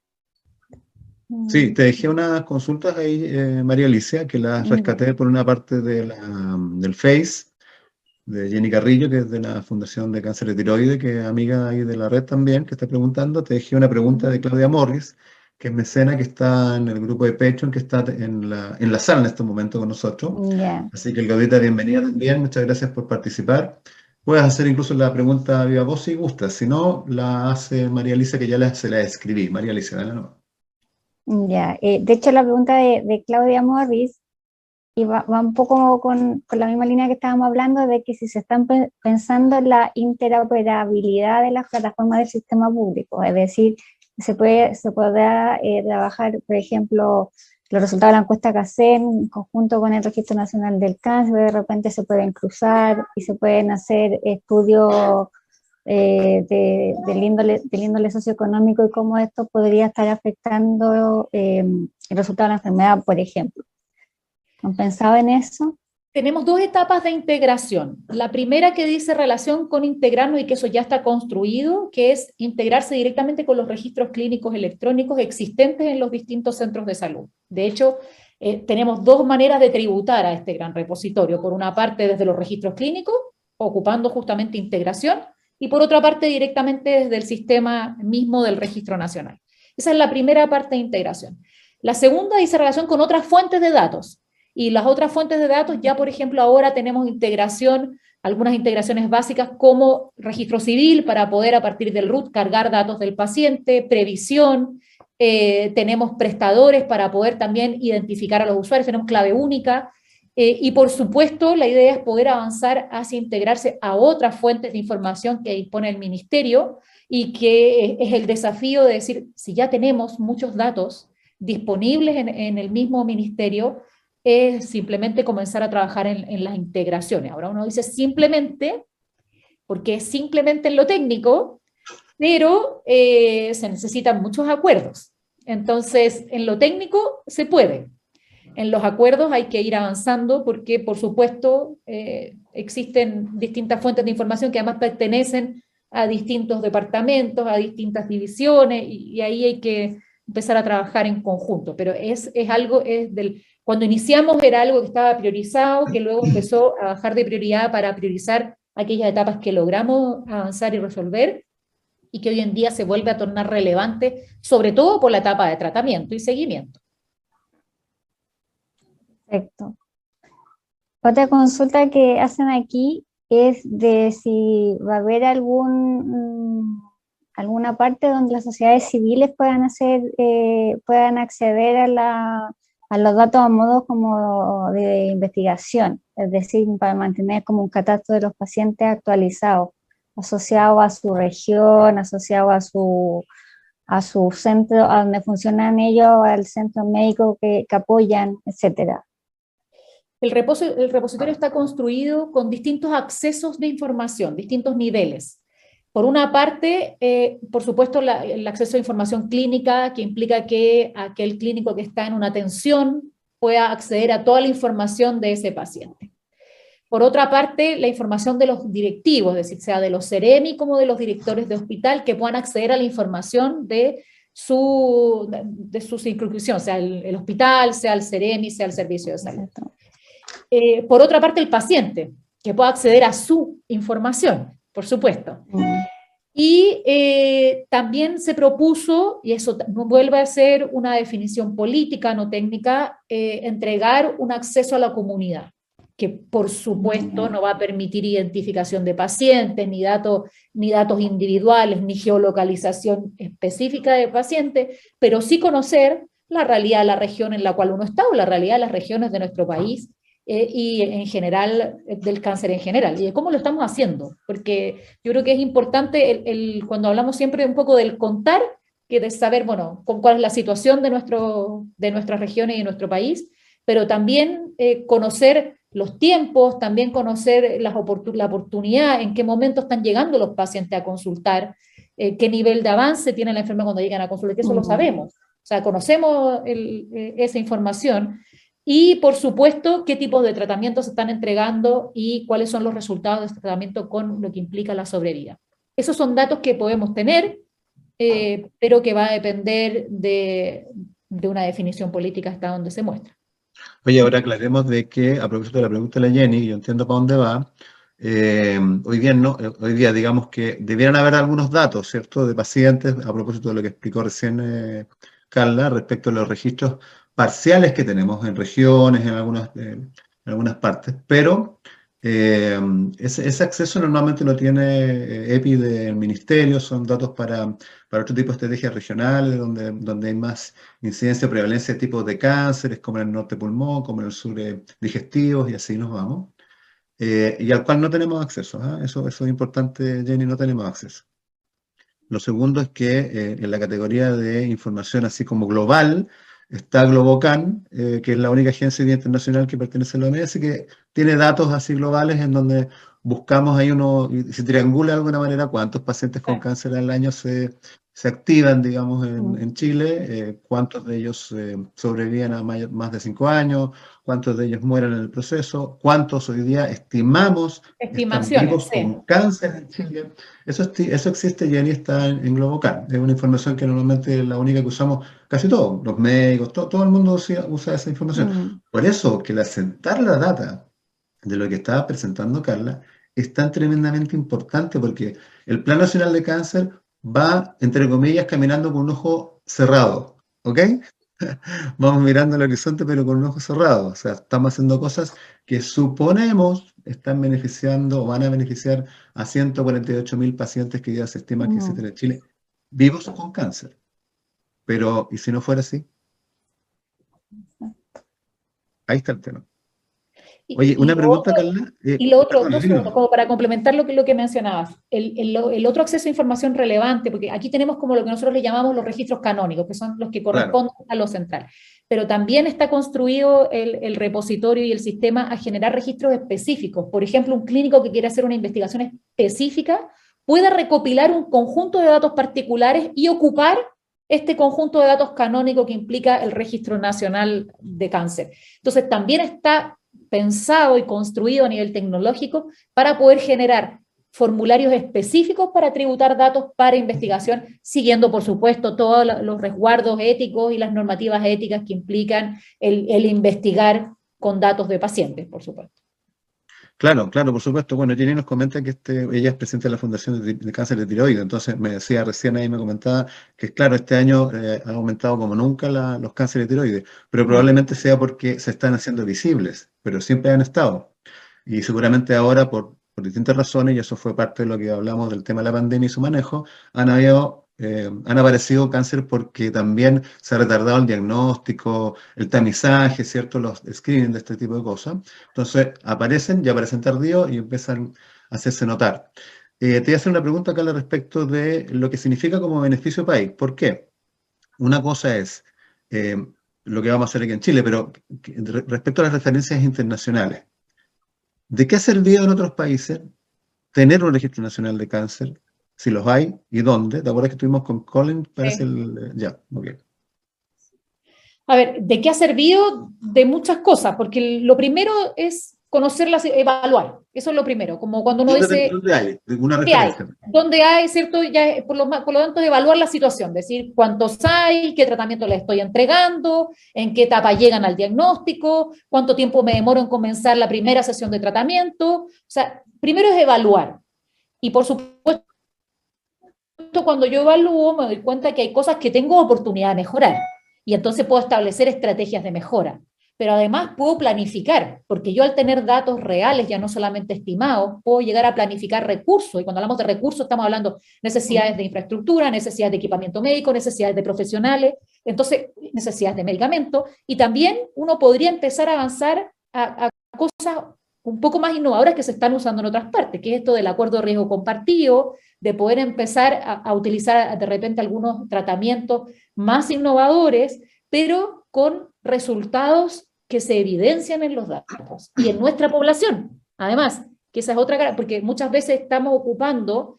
Sí, te dejé unas consultas ahí, María Alicia, que las rescaté por una parte del Face, de Jenny Carrillo, que es de la Fundación de Cáncer de Tiroides, que es amiga ahí de la red también, que está preguntando. Te dejé una pregunta de Claudia Morris, que es mecena, que está en el grupo de Patreon, que está en la sala en este momento con nosotros. Así que, Claudita, bienvenida también. Muchas gracias por participar. Puedes hacer incluso la pregunta a viva voz si gustas. Si no, la hace María Alicia, que ya se la escribí. María Alicia, dale nomás. De hecho, la pregunta de Claudia Morris y va un poco con la misma línea que estábamos hablando, de que si se están pensando en la interoperabilidad de las plataformas del sistema público, es decir, se podrá trabajar, por ejemplo, los resultados de la encuesta CACEN en conjunto con el Registro Nacional del Cáncer, de repente se pueden cruzar y se pueden hacer estudios del índole socioeconómico y cómo esto podría estar afectando el resultado de la enfermedad, por ejemplo. ¿Han pensado en eso? Tenemos dos etapas de integración. La primera que dice relación con integrarnos y que eso ya está construido, que es integrarse directamente con los registros clínicos electrónicos existentes en los distintos centros de salud. De hecho, tenemos dos maneras de tributar a este gran repositorio. Por una parte, desde los registros clínicos, ocupando justamente integración, y por otra parte directamente desde el sistema mismo del Registro Nacional. Esa es la primera parte de integración. La segunda dice relación con otras fuentes de datos, y las otras fuentes de datos ya, por ejemplo, ahora tenemos integración, algunas integraciones básicas como registro civil para poder a partir del RUT cargar datos del paciente, previsión, tenemos prestadores para poder también identificar a los usuarios, tenemos clave única, y por supuesto la idea es poder avanzar hacia integrarse a otras fuentes de información que dispone el Ministerio, y que es el desafío de decir, si ya tenemos muchos datos disponibles en el mismo Ministerio, es simplemente comenzar a trabajar en las integraciones. Ahora uno dice simplemente, porque es simplemente en lo técnico, pero se necesitan muchos acuerdos. Entonces, en lo técnico se puede. En los acuerdos hay que ir avanzando porque, por supuesto, existen distintas fuentes de información que además pertenecen a distintos departamentos, a distintas divisiones, y ahí hay que empezar a trabajar en conjunto. Pero cuando iniciamos era algo que estaba priorizado, que luego empezó a bajar de prioridad para priorizar aquellas etapas que logramos avanzar y resolver, y que hoy en día se vuelve a tornar relevante, sobre todo por la etapa de tratamiento y seguimiento. Perfecto. Otra consulta que hacen aquí es de si va a haber alguna parte donde las sociedades civiles puedan acceder a los datos a modo como de investigación, es decir, para mantener como un catastro de los pacientes actualizado, asociado a su región, asociado a su centro, a donde funcionan ellos, al centro médico que apoyan, etcétera. El repositorio está construido con distintos accesos de información, distintos niveles. Por una parte, por supuesto, el acceso a información clínica, que implica que aquel clínico que está en una atención pueda acceder a toda la información de ese paciente. Por otra parte, la información de los directivos, es decir, sea de los CEREMI como de los directores de hospital, que puedan acceder a la información de su circunscripción, sea el hospital, sea el CEREMI, sea el servicio de salud. Por otra parte, el paciente, que pueda acceder a su información, por supuesto. Y también se propuso, y eso vuelve a ser una definición política, no técnica, entregar un acceso a la comunidad, que por supuesto no va a permitir identificación de pacientes, ni datos individuales, ni geolocalización específica de pacientes, pero sí conocer la realidad de la región en la cual uno está, o la realidad de las regiones de nuestro país, y en general, del cáncer en general, y de cómo lo estamos haciendo, porque yo creo que es importante cuando hablamos siempre un poco del contar, que de saber, bueno, cuál es la situación de nuestras regiones y de nuestro país, pero también conocer los tiempos, también conocer la oportunidad, en qué momento están llegando los pacientes a consultar, qué nivel de avance tiene la enfermedad cuando llegan a consultar, que eso lo sabemos, o sea, conocemos esa información. Y, por supuesto, qué tipos de tratamientos se están entregando y cuáles son los resultados de este tratamiento con lo que implica la sobrevida. Esos son datos que podemos tener, pero que va a depender de una definición política hasta donde se muestra. Oye, ahora aclaremos de que, a propósito de la pregunta de la Jenny, yo entiendo para dónde va, hoy día digamos que debieran haber algunos datos, ¿cierto?, de pacientes, a propósito de lo que explicó recién Carla, respecto a los registros parciales que tenemos en regiones, en algunas partes, pero ese acceso normalmente lo tiene EPI del ministerio, son datos para otro tipo de estrategias regionales, donde hay más incidencia o prevalencia de tipos de cánceres, como en el norte pulmón, como en el sur digestivos, y así nos vamos, y al cual no tenemos acceso, ¿eh? Eso es importante, Jenny, no tenemos acceso. Lo segundo es que en la categoría de información así como global, está Globocan, que es la única agencia internacional que pertenece a la OMS, que tiene datos así globales en donde buscamos ahí y se triangula de alguna manera cuántos pacientes con cáncer al año se activan, digamos, en Chile, cuántos de ellos sobreviven a más de 5 años, cuántos de ellos mueren en el proceso, cuántos hoy día estimamos están vivos con cáncer en Chile. Eso existe, Jenny, está en Globocan. Es una información que normalmente es la única que usamos casi todos, los médicos, todo el mundo usa esa información. Por eso que al sentar la data de lo que estaba presentando Carla, es tan tremendamente importante porque el Plan Nacional de Cáncer va, entre comillas, caminando con un ojo cerrado, ¿ok? Vamos mirando el horizonte, pero con un ojo cerrado. O sea, estamos haciendo cosas que suponemos están beneficiando o van a beneficiar a 148.000 pacientes que ya se estima que existen en Chile, vivos con cáncer. Pero, ¿y si no fuera así? Ahí está el tema. Oye, Y una lo otro, pregunta, Carla. y lo otro, Perdón, dos segundos, dígame. como para complementar lo que mencionabas. El otro acceso a información relevante, porque aquí tenemos como lo que nosotros le llamamos los registros canónicos, que son los que Claro, corresponden a lo central. Pero también está construido el repositorio y el sistema a generar registros específicos. Por ejemplo, un clínico que quiere hacer una investigación específica puede recopilar un conjunto de datos particulares y ocupar este conjunto de datos canónico que implica el Registro Nacional de Cáncer. Entonces, también está pensado y construido a nivel tecnológico para poder generar formularios específicos para tributar datos para investigación, siguiendo, por supuesto, todos los resguardos éticos y las normativas éticas que implican el investigar con datos de pacientes, por supuesto. claro, claro, por supuesto. Bueno, Jenny nos comenta que ella es presidenta de la Fundación de Cáncer de Tiroides, entonces me decía recién ahí, me comentaba que, claro, este año ha aumentado como nunca los cánceres de tiroides, pero probablemente sea porque se están haciendo visibles, pero siempre han estado. Y seguramente ahora, por distintas razones, y eso fue parte de lo que hablamos del tema de la pandemia y su manejo, han aparecido cáncer porque también se ha retardado el diagnóstico, el tamizaje, ¿cierto? Los screening de este tipo de cosas. Entonces aparecen, ya aparecen tardíos y empiezan a hacerse notar. Te voy a hacer una pregunta, Carla, respecto de lo que significa como beneficio país. ¿Por qué? Una cosa es eh, lo que vamos a hacer aquí en Chile, pero respecto a las referencias internacionales. ¿De qué ha servido en otros países tener un registro nacional de cáncer? Si los hay, ¿y dónde? ¿Te acuerdas que estuvimos con Colin? Parece Sí. ya, ok. A ver, ¿de qué ha servido? De muchas cosas, porque lo primero es conocerlas, evaluar. Eso es lo primero, como cuando uno dice, ¿Dónde hay? ¿Una ¿qué hay? referencia? ¿Dónde hay, cierto? Ya, por lo tanto, evaluar la situación, decir cuántos hay, qué tratamiento les estoy entregando, en qué etapa llegan al diagnóstico, cuánto tiempo me demoro en comenzar la primera sesión de tratamiento. O sea, primero es evaluar. Y por supuesto, cuando yo evalúo, me doy cuenta que hay cosas que tengo oportunidad de mejorar. Y entonces puedo establecer estrategias de mejora. Pero además puedo planificar, porque yo al tener datos reales, ya no solamente estimados, puedo llegar a planificar recursos. Y cuando hablamos de recursos, estamos hablando de necesidades de infraestructura, necesidades de equipamiento médico, necesidades de profesionales, entonces necesidades de medicamentos. Y también uno podría empezar a avanzar a cosas un poco más innovadoras que se están usando en otras partes, que es esto del acuerdo de riesgo compartido, de poder empezar a utilizar de repente algunos tratamientos más innovadores, pero con resultados que se evidencian en los datos y en nuestra población. Además, que esa es otra, porque muchas veces estamos ocupando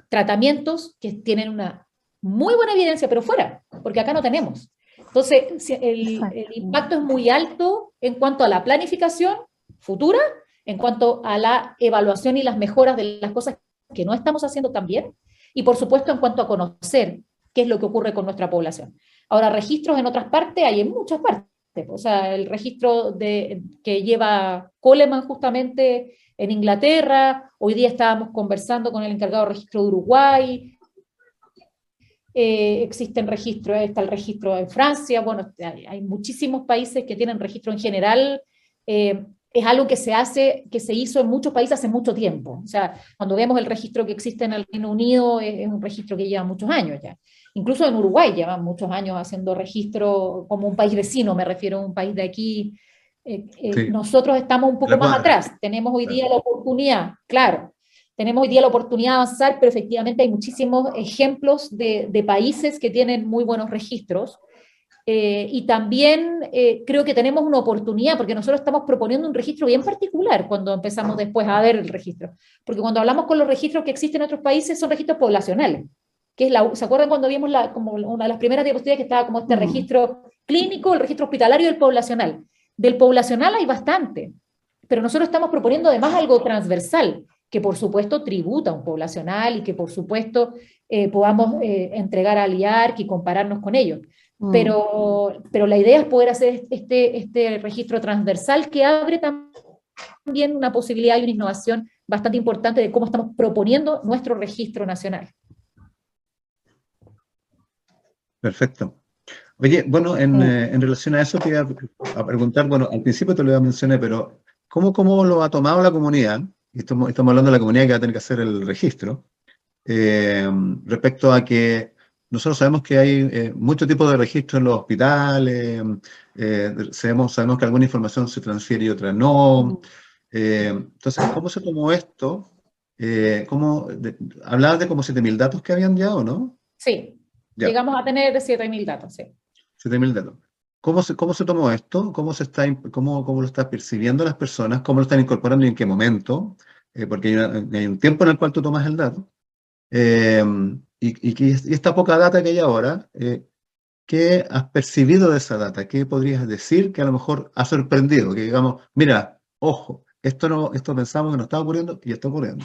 tratamientos que tienen una muy buena evidencia, pero fuera, porque acá no tenemos. Entonces, el impacto es muy alto en cuanto a la planificación futura, en cuanto a la evaluación y las mejoras de las cosas que no estamos haciendo tan bien, y por supuesto en cuanto a conocer qué es lo que ocurre con nuestra población. Ahora, registros en otras partes hay en muchas partes. O sea, el registro que lleva Coleman justamente en Inglaterra, hoy día estábamos conversando con el encargado de registro de Uruguay, existen registros, está el registro en Francia, bueno, hay muchísimos países que tienen registro en general, es algo que se hizo en muchos países hace mucho tiempo. O sea, cuando vemos el registro que existe en el Reino Unido, es un registro que lleva muchos años ya. Incluso en Uruguay llevan muchos años haciendo registro como un país vecino, me refiero a un país de aquí. Sí, Nosotros estamos un poco la más cuadra. atrás, tenemos hoy Claro. día la oportunidad, claro, tenemos hoy día la oportunidad de avanzar, pero efectivamente hay muchísimos ejemplos de países que tienen muy buenos registros. Y también creo que tenemos una oportunidad, porque nosotros estamos proponiendo un registro bien particular cuando empezamos después a ver el registro. Porque cuando hablamos con los registros que existen en otros países, son registros poblacionales. Que es ¿se acuerdan cuando vimos como una de las primeras diapositivas que estaba como este registro clínico, el registro hospitalario y el poblacional? Del poblacional hay bastante, pero nosotros estamos proponiendo además algo transversal, que por supuesto tributa a un poblacional y que por supuesto podamos entregar al IARC y compararnos con ellos. Pero la idea es poder hacer este registro transversal que abre también también una posibilidad y una innovación bastante importante de cómo estamos proponiendo nuestro registro nacional. Perfecto. Oye, bueno, en relación a eso te iba a preguntar, bueno, al principio te lo mencioné, pero ¿cómo lo ha tomado la comunidad? Y estamos hablando de la comunidad que va a tener que hacer el registro, eh, respecto a que nosotros sabemos que hay muchos tipos de registros en los hospitales, sabemos que alguna información se transfiere y otra no. Entonces, ¿cómo se tomó esto? ¿Hablabas de como 7.000 datos que habían ya o no? Sí, Ya. llegamos a tener 7.000 datos, sí. 7.000 datos. ¿Cómo se tomó esto? ¿Cómo lo están percibiendo las personas? ¿Cómo lo están incorporando y en qué momento? Porque hay un tiempo en el cual tú tomas el dato. Eh, y esta poca data que hay ahora, ¿qué has percibido de esa data? ¿Qué podrías decir que a lo mejor ha sorprendido? Que digamos, mira, ojo, esto pensamos que no estaba ocurriendo y está ocurriendo.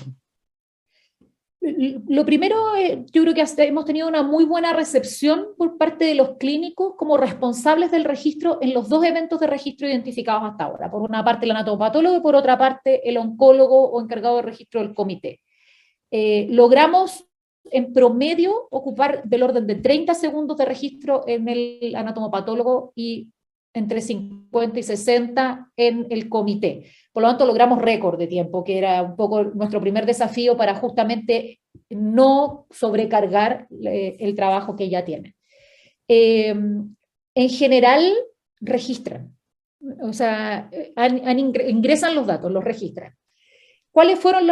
Lo primero, yo creo que hemos tenido una muy buena recepción por parte de los clínicos como responsables del registro en los dos eventos de registro identificados hasta ahora. Por una parte el anatomopatólogo y por otra parte el oncólogo o encargado de registro del comité. Logramos en promedio ocupar del orden de 30 segundos de registro en el anatomopatólogo y entre 50 y 60 en el comité. Por lo tanto, logramos récord de tiempo, que era un poco nuestro primer desafío para justamente no sobrecargar el trabajo que ya tienen. En general, registran. O sea, ingresan los datos, los registran. ¿Cuáles fueron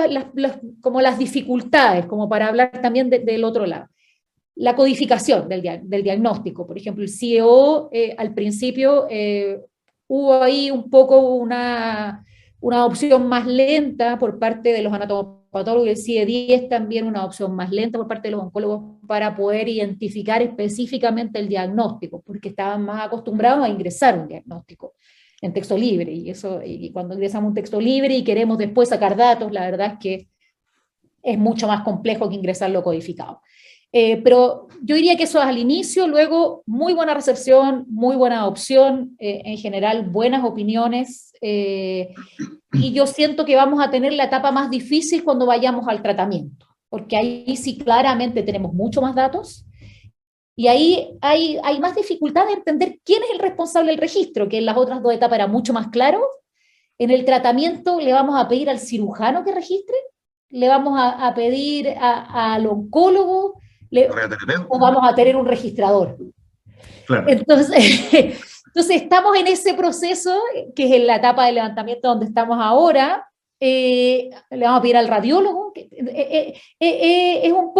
como las dificultades, como para hablar también del otro lado? La codificación del diagnóstico. Por ejemplo, el CEO al principio hubo ahí un poco una opción más lenta por parte de los anatomopatólogos y el CIE-10 también una opción más lenta por parte de los oncólogos para poder identificar específicamente el diagnóstico, porque estaban más acostumbrados a ingresar un diagnóstico en texto libre, y cuando ingresamos un texto libre y queremos después sacar datos, la verdad es que es mucho más complejo que ingresarlo codificado. Pero yo diría que eso es al inicio, luego muy buena recepción, muy buena adopción, en general buenas opiniones, y yo siento que vamos a tener la etapa más difícil cuando vayamos al tratamiento, porque ahí sí claramente tenemos mucho más datos, y ahí hay más dificultad de entender quién es el responsable del registro, que en las otras dos etapas era mucho más claro. En el tratamiento le vamos a pedir al cirujano que registre, le vamos a pedir al oncólogo, o vamos a tener un registrador. Claro. Entonces, estamos en ese proceso, que es en la etapa de levantamiento donde estamos ahora. Le vamos a pedir al radiólogo. Es un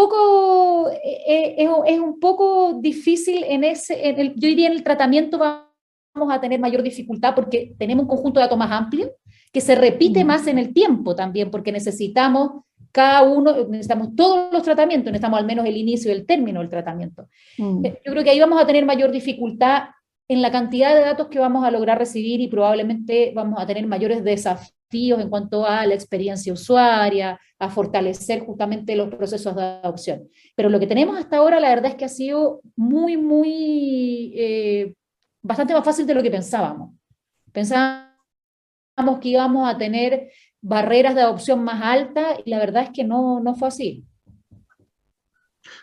poco difícil yo diría en el tratamiento vamos a tener mayor dificultad porque tenemos un conjunto de datos más amplio que se repite más en el tiempo también, porque necesitamos todos los tratamientos, necesitamos al menos el inicio y el término del tratamiento. Yo creo que ahí vamos a tener mayor dificultad en la cantidad de datos que vamos a lograr recibir y probablemente vamos a tener mayores desafíos en cuanto a la experiencia usuaria, a fortalecer justamente los procesos de adopción. Pero lo que tenemos hasta ahora, la verdad es que ha sido bastante más fácil de lo que pensábamos. Pensábamos que íbamos a tener barreras de adopción más altas y la verdad es que no fue así.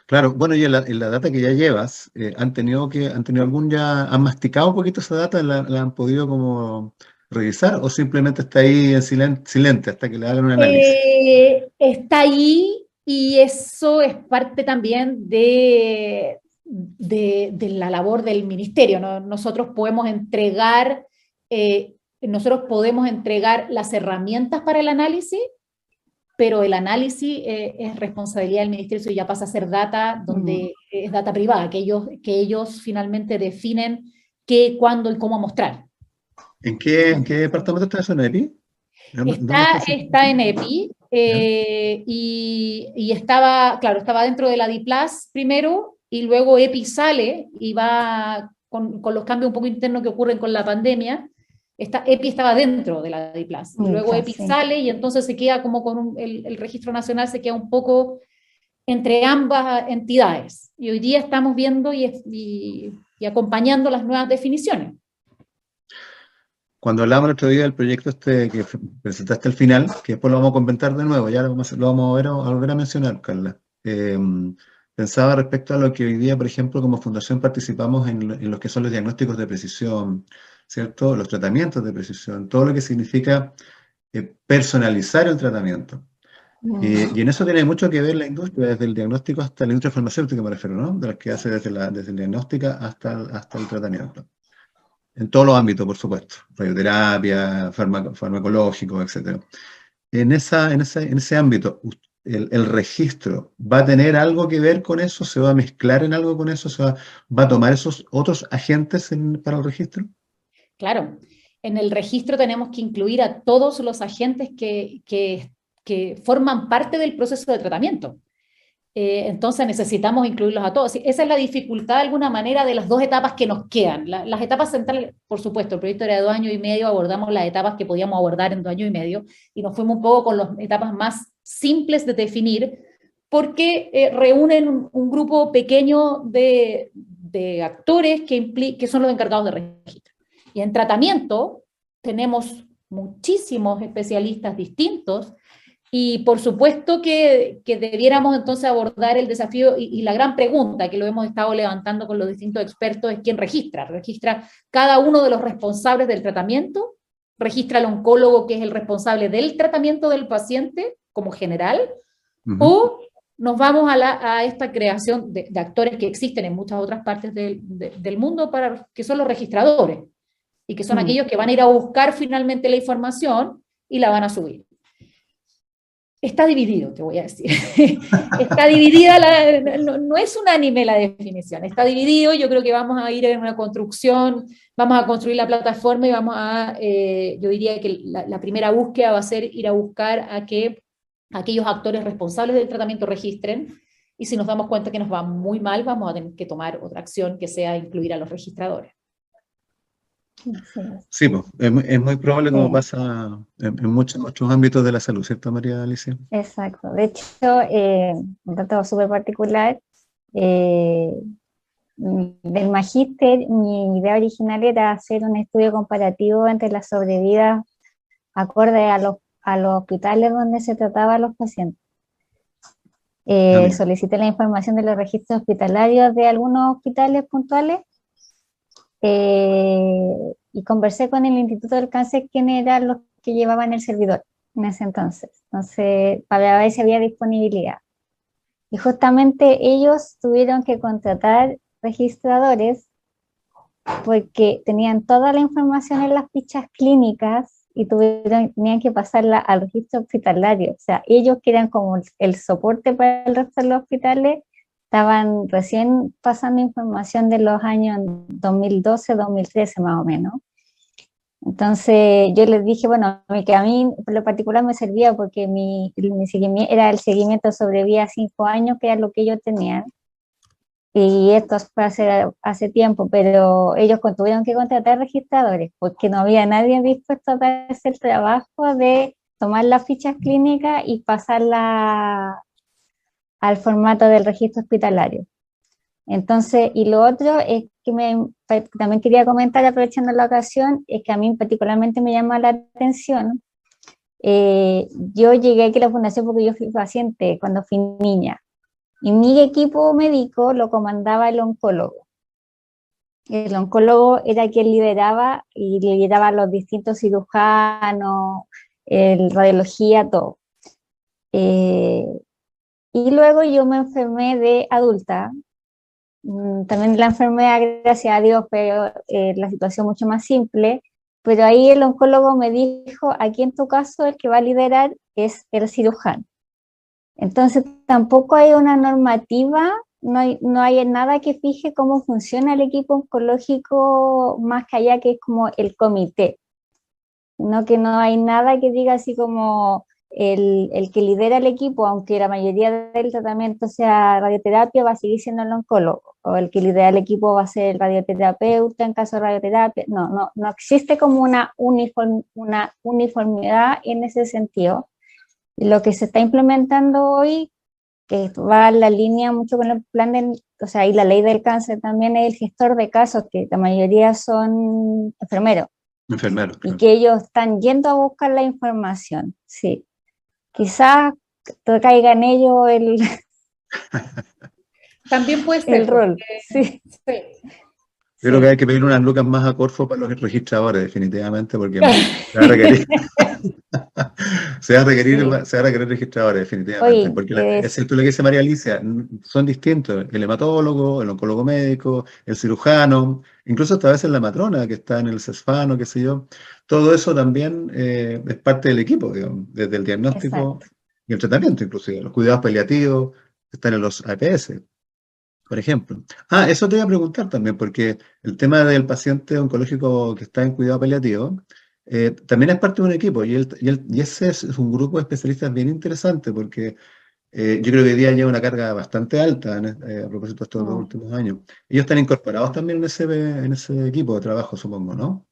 Claro, bueno, y en la data que ya llevas, ¿han masticado un poquito esa data? ¿La han podido como revisar o simplemente está ahí en silente hasta que le hagan un análisis? Está ahí y eso es parte también de la labor del ministerio, ¿no? Nosotros podemos entregar las herramientas para el análisis, pero el análisis es responsabilidad del ministerio y ya pasa a ser data donde es data privada, que ellos finalmente definen qué, cuándo y cómo mostrar. ¿En qué departamento está eso, en EPI? ¿Dónde Está en EPI y estaba dentro de la DIPLAS primero y luego EPI sale y va con los cambios un poco internos que ocurren con la pandemia. EPI estaba dentro de la DIPLAS y luego EPI sale y entonces se queda como con el registro nacional se queda un poco entre ambas entidades. Y hoy día estamos viendo y acompañando las nuevas definiciones. cuando hablábamos el otro día del proyecto este que presentaste al final, que después lo vamos a comentar de nuevo, ya lo vamos a volver a mencionar, Carla. Pensaba respecto a lo que hoy día, por ejemplo, como fundación participamos en lo que son los diagnósticos de precisión, ¿cierto? Los tratamientos de precisión, todo lo que significa personalizar el tratamiento. Y en eso tiene mucho que ver la industria, desde el diagnóstico hasta la industria farmacéutica, me refiero, ¿no? De las que hace desde el diagnóstico hasta el tratamiento. En todos los ámbitos, por supuesto. Radioterapia, farmacológico, etc. En ese ámbito, el registro va a tener algo que ver con eso, se va a mezclar en algo con eso, va a tomar esos otros agentes para el registro. Claro, en el registro tenemos que incluir a todos los agentes que forman parte del proceso de tratamiento. Entonces necesitamos incluirlos a todos. Esa es la dificultad de alguna manera de las dos etapas que nos quedan. Las etapas centrales, por supuesto, el proyecto era de 2 años y medio, abordamos las etapas que podíamos abordar en 2 años y medio y nos fuimos un poco con las etapas más simples de definir porque reúnen un grupo pequeño de actores que son los encargados de registro. Y en tratamiento tenemos muchísimos especialistas distintos y por supuesto que debiéramos entonces abordar el desafío y la gran pregunta que lo hemos estado levantando con los distintos expertos es quién registra. Registra cada uno de los responsables del tratamiento, registra el oncólogo que es el responsable del tratamiento del paciente como general, o nos vamos a esta creación de actores que existen en muchas otras partes del mundo que son los registradores y que son aquellos que van a ir a buscar finalmente la información y la van a subir. Está dividido, te voy a decir. Está dividida, no es unánime la definición, está dividido, yo creo que vamos a ir en una construcción, vamos a construir la plataforma y vamos yo diría que la primera búsqueda va a ser ir a buscar a que aquellos actores responsables del tratamiento registren, y si nos damos cuenta que nos va muy mal, vamos a tener que tomar otra acción que sea incluir a los registradores. Sí, pues, es muy probable como pasa en muchos otros ámbitos de la salud, ¿cierto, María Alicia? Exacto. De hecho, un dato súper particular, del magíster, mi idea original era hacer un estudio comparativo entre las sobrevidas acorde a los hospitales donde se trataba a los pacientes. Solicité la información de los registros hospitalarios de algunos hospitales puntuales y conversé con el Instituto del Cáncer, quiénes eran los que llevaban el servidor en ese entonces. Entonces, para ver si había disponibilidad. Y justamente ellos tuvieron que contratar registradores porque tenían toda la información en las fichas clínicas y tenían que pasarla al registro hospitalario. O sea, ellos que eran como el soporte para el resto de los hospitales, estaban recién pasando información de los años 2012, 2013 más o menos. Entonces yo les dije, bueno, que a mí por lo particular me servía porque mi seguimiento era el seguimiento sobre vía 5 años, que era lo que ellos tenían. Y esto fue hace tiempo, pero ellos tuvieron que contratar registradores porque no había nadie dispuesto a hacer el trabajo de tomar las fichas clínicas y pasarla al formato del registro hospitalario. Entonces, y lo otro es que también quería comentar, aprovechando la ocasión, es que a mí particularmente me llama la atención. Yo llegué aquí a la fundación porque yo fui paciente cuando fui niña, y mi equipo médico lo comandaba el oncólogo. El oncólogo era quien lideraba a los distintos cirujanos, radiología, todo. Y luego yo me enfermé de adulta. También la enfermedad, gracias a Dios, fue la situación mucho más simple, pero ahí el oncólogo me dijo, aquí en tu caso el que va a liderar es el cirujano. Entonces tampoco hay una normativa, no hay nada que fije cómo funciona el equipo oncológico más que allá, que es como el comité. Que no hay nada que diga así como el que lidera el equipo, aunque la mayoría del tratamiento sea radioterapia, va a seguir siendo el oncólogo, o el que lidera el equipo va a ser el radioterapeuta en caso de radioterapia. No existe como una uniformidad en ese sentido. Lo que se está implementando hoy, que va en la línea mucho con el plan y la ley del cáncer también, es el gestor de casos, que la mayoría son enfermeros. Enfermeros, y claro. que ellos están yendo a buscar la información, sí. Quizás te caiga en ellos También puede el ser, rol, porque sí, sí, Yo creo que hay sí. que pedir unas lucas más a Corfo para los registradores, definitivamente, porque se va a requerir, sí. se va a requerir registradores, definitivamente, Oye, porque es cierto lo que dice María Alicia, son distintos, el hematólogo, el oncólogo médico, el cirujano, incluso hasta a veces la matrona que está en el CESFAN o qué sé yo, todo eso también es parte del equipo, digamos, desde el diagnóstico exacto. y el tratamiento, inclusive, los cuidados paliativos, están en los APS. Por ejemplo. Ah, eso te iba a preguntar también, porque el tema del paciente oncológico que está en cuidado paliativo también es parte de un equipo y ese es un grupo de especialistas bien interesante porque yo creo que hoy día lleva una carga bastante alta a propósito de estos dos Mm. últimos años. Ellos están incorporados también en ese equipo de trabajo, supongo, ¿no?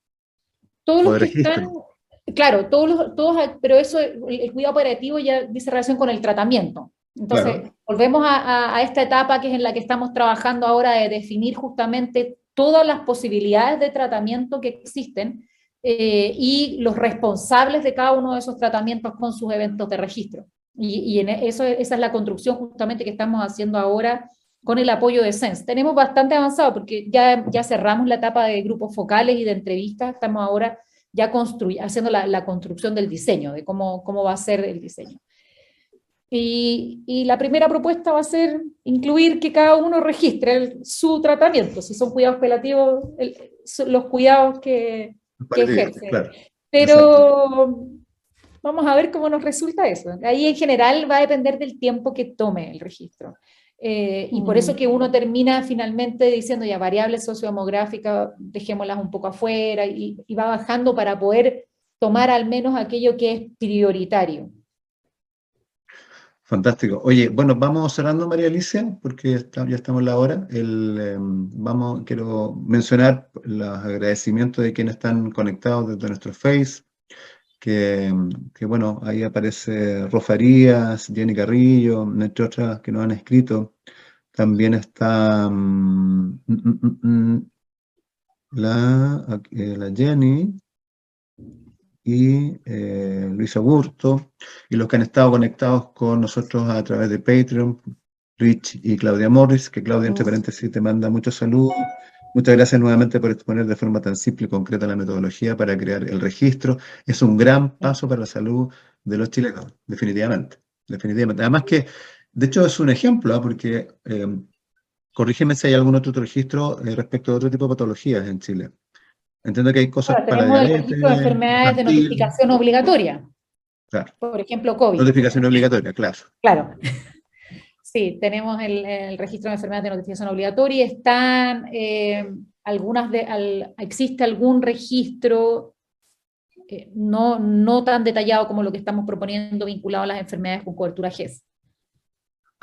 Todos O los de que registro. están, claro, todos, pero eso, el cuidado paliativo ya dice relación con el tratamiento. Claro. Entonces, volvemos a esta etapa que es en la que estamos trabajando ahora de definir justamente todas las posibilidades de tratamiento que existen y los responsables de cada uno de esos tratamientos con sus eventos de registro. Y en eso, esa es la construcción justamente que estamos haciendo ahora con el apoyo de SENS. Tenemos bastante avanzado porque ya cerramos la etapa de grupos focales y de entrevistas, estamos ahora ya haciendo la construcción del diseño, de cómo va a ser el diseño. Y la primera propuesta va a ser incluir que cada uno registre su tratamiento, si son cuidados paliativos, los cuidados que Paliativos, ejerce. claro. Exacto. Pero vamos a ver cómo nos resulta eso. Ahí en general va a depender del tiempo que tome el registro. Y por eso Mm. que uno termina finalmente diciendo ya variables sociodemográficas, dejémoslas un poco afuera y va bajando para poder tomar al menos aquello que es prioritario. Fantástico. Oye, bueno, vamos cerrando, María Alicia, porque ya estamos en la hora. Quiero mencionar los agradecimientos de quienes están conectados desde nuestro Face, que bueno, ahí aparece Rofarías, Jenny Carrillo, entre otras que nos han escrito. También está la Jenny y Luisa Burto, y los que han estado conectados con nosotros a través de Patreon, Rich y Claudia Morris, que Claudia, entre paréntesis, te manda muchos saludos. Muchas gracias nuevamente por exponer de forma tan simple y concreta la metodología para crear el registro. Es un gran paso para la salud de los chilenos, definitivamente. Definitivamente. Además que, de hecho, es un ejemplo, porque, corrígeme si hay algún otro registro respecto a otro tipo de patologías en Chile. Entiendo que hay cosas Ahora, para tenemos el diabetes, registro de enfermedades de infantil, notificación obligatoria, claro. por ejemplo, COVID. Notificación obligatoria, claro. Claro, sí, tenemos el registro de enfermedades de notificación obligatoria. Están existe algún registro no tan detallado como lo que estamos proponiendo vinculado a las enfermedades con cobertura GES.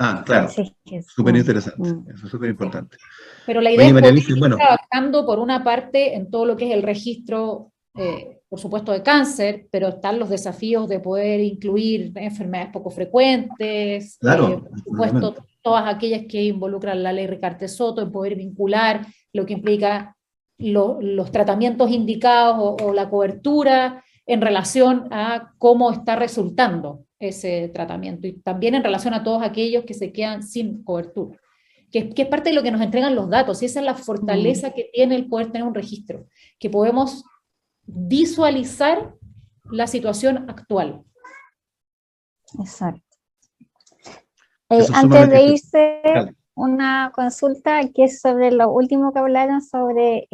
Ah, claro. Sí, es, Súper interesante. mm. Eso es súper importante. Pero la idea Oye, es María poder Alicia, ir bueno, trabajando por una parte en todo lo que es el registro, por supuesto, de cáncer, pero están los desafíos de poder incluir enfermedades poco frecuentes, claro, por supuesto, absolutamente. todas aquellas que involucran la ley Ricarte-Soto, en poder vincular lo que implica los tratamientos indicados o la cobertura en relación a cómo está resultando ese tratamiento y también en relación a todos aquellos que se quedan sin cobertura. Que es parte de lo que nos entregan los datos, y esa es la Mm. fortaleza que tiene el poder tener un registro, que podemos visualizar la situación actual. Exacto. Eso es Antes de sumamente irse, claro. una consulta que es sobre lo último que hablaron sobre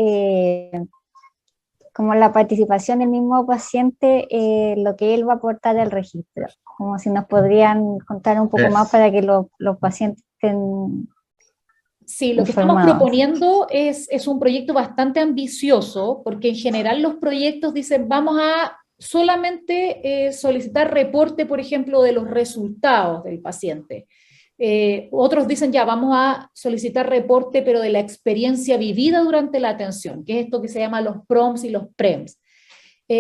como la participación del mismo paciente, lo que él va a aportar al registro. Como si nos podrían contar un poco más Es, para que los pacientes estén Sí, lo que estamos informados. proponiendo es un proyecto bastante ambicioso, porque en general los proyectos dicen vamos a solamente solicitar reporte, por ejemplo, de los resultados del paciente. Otros dicen ya vamos a solicitar reporte, pero de la experiencia vivida durante la atención, que es esto que se llama los PROMs y los PREMs.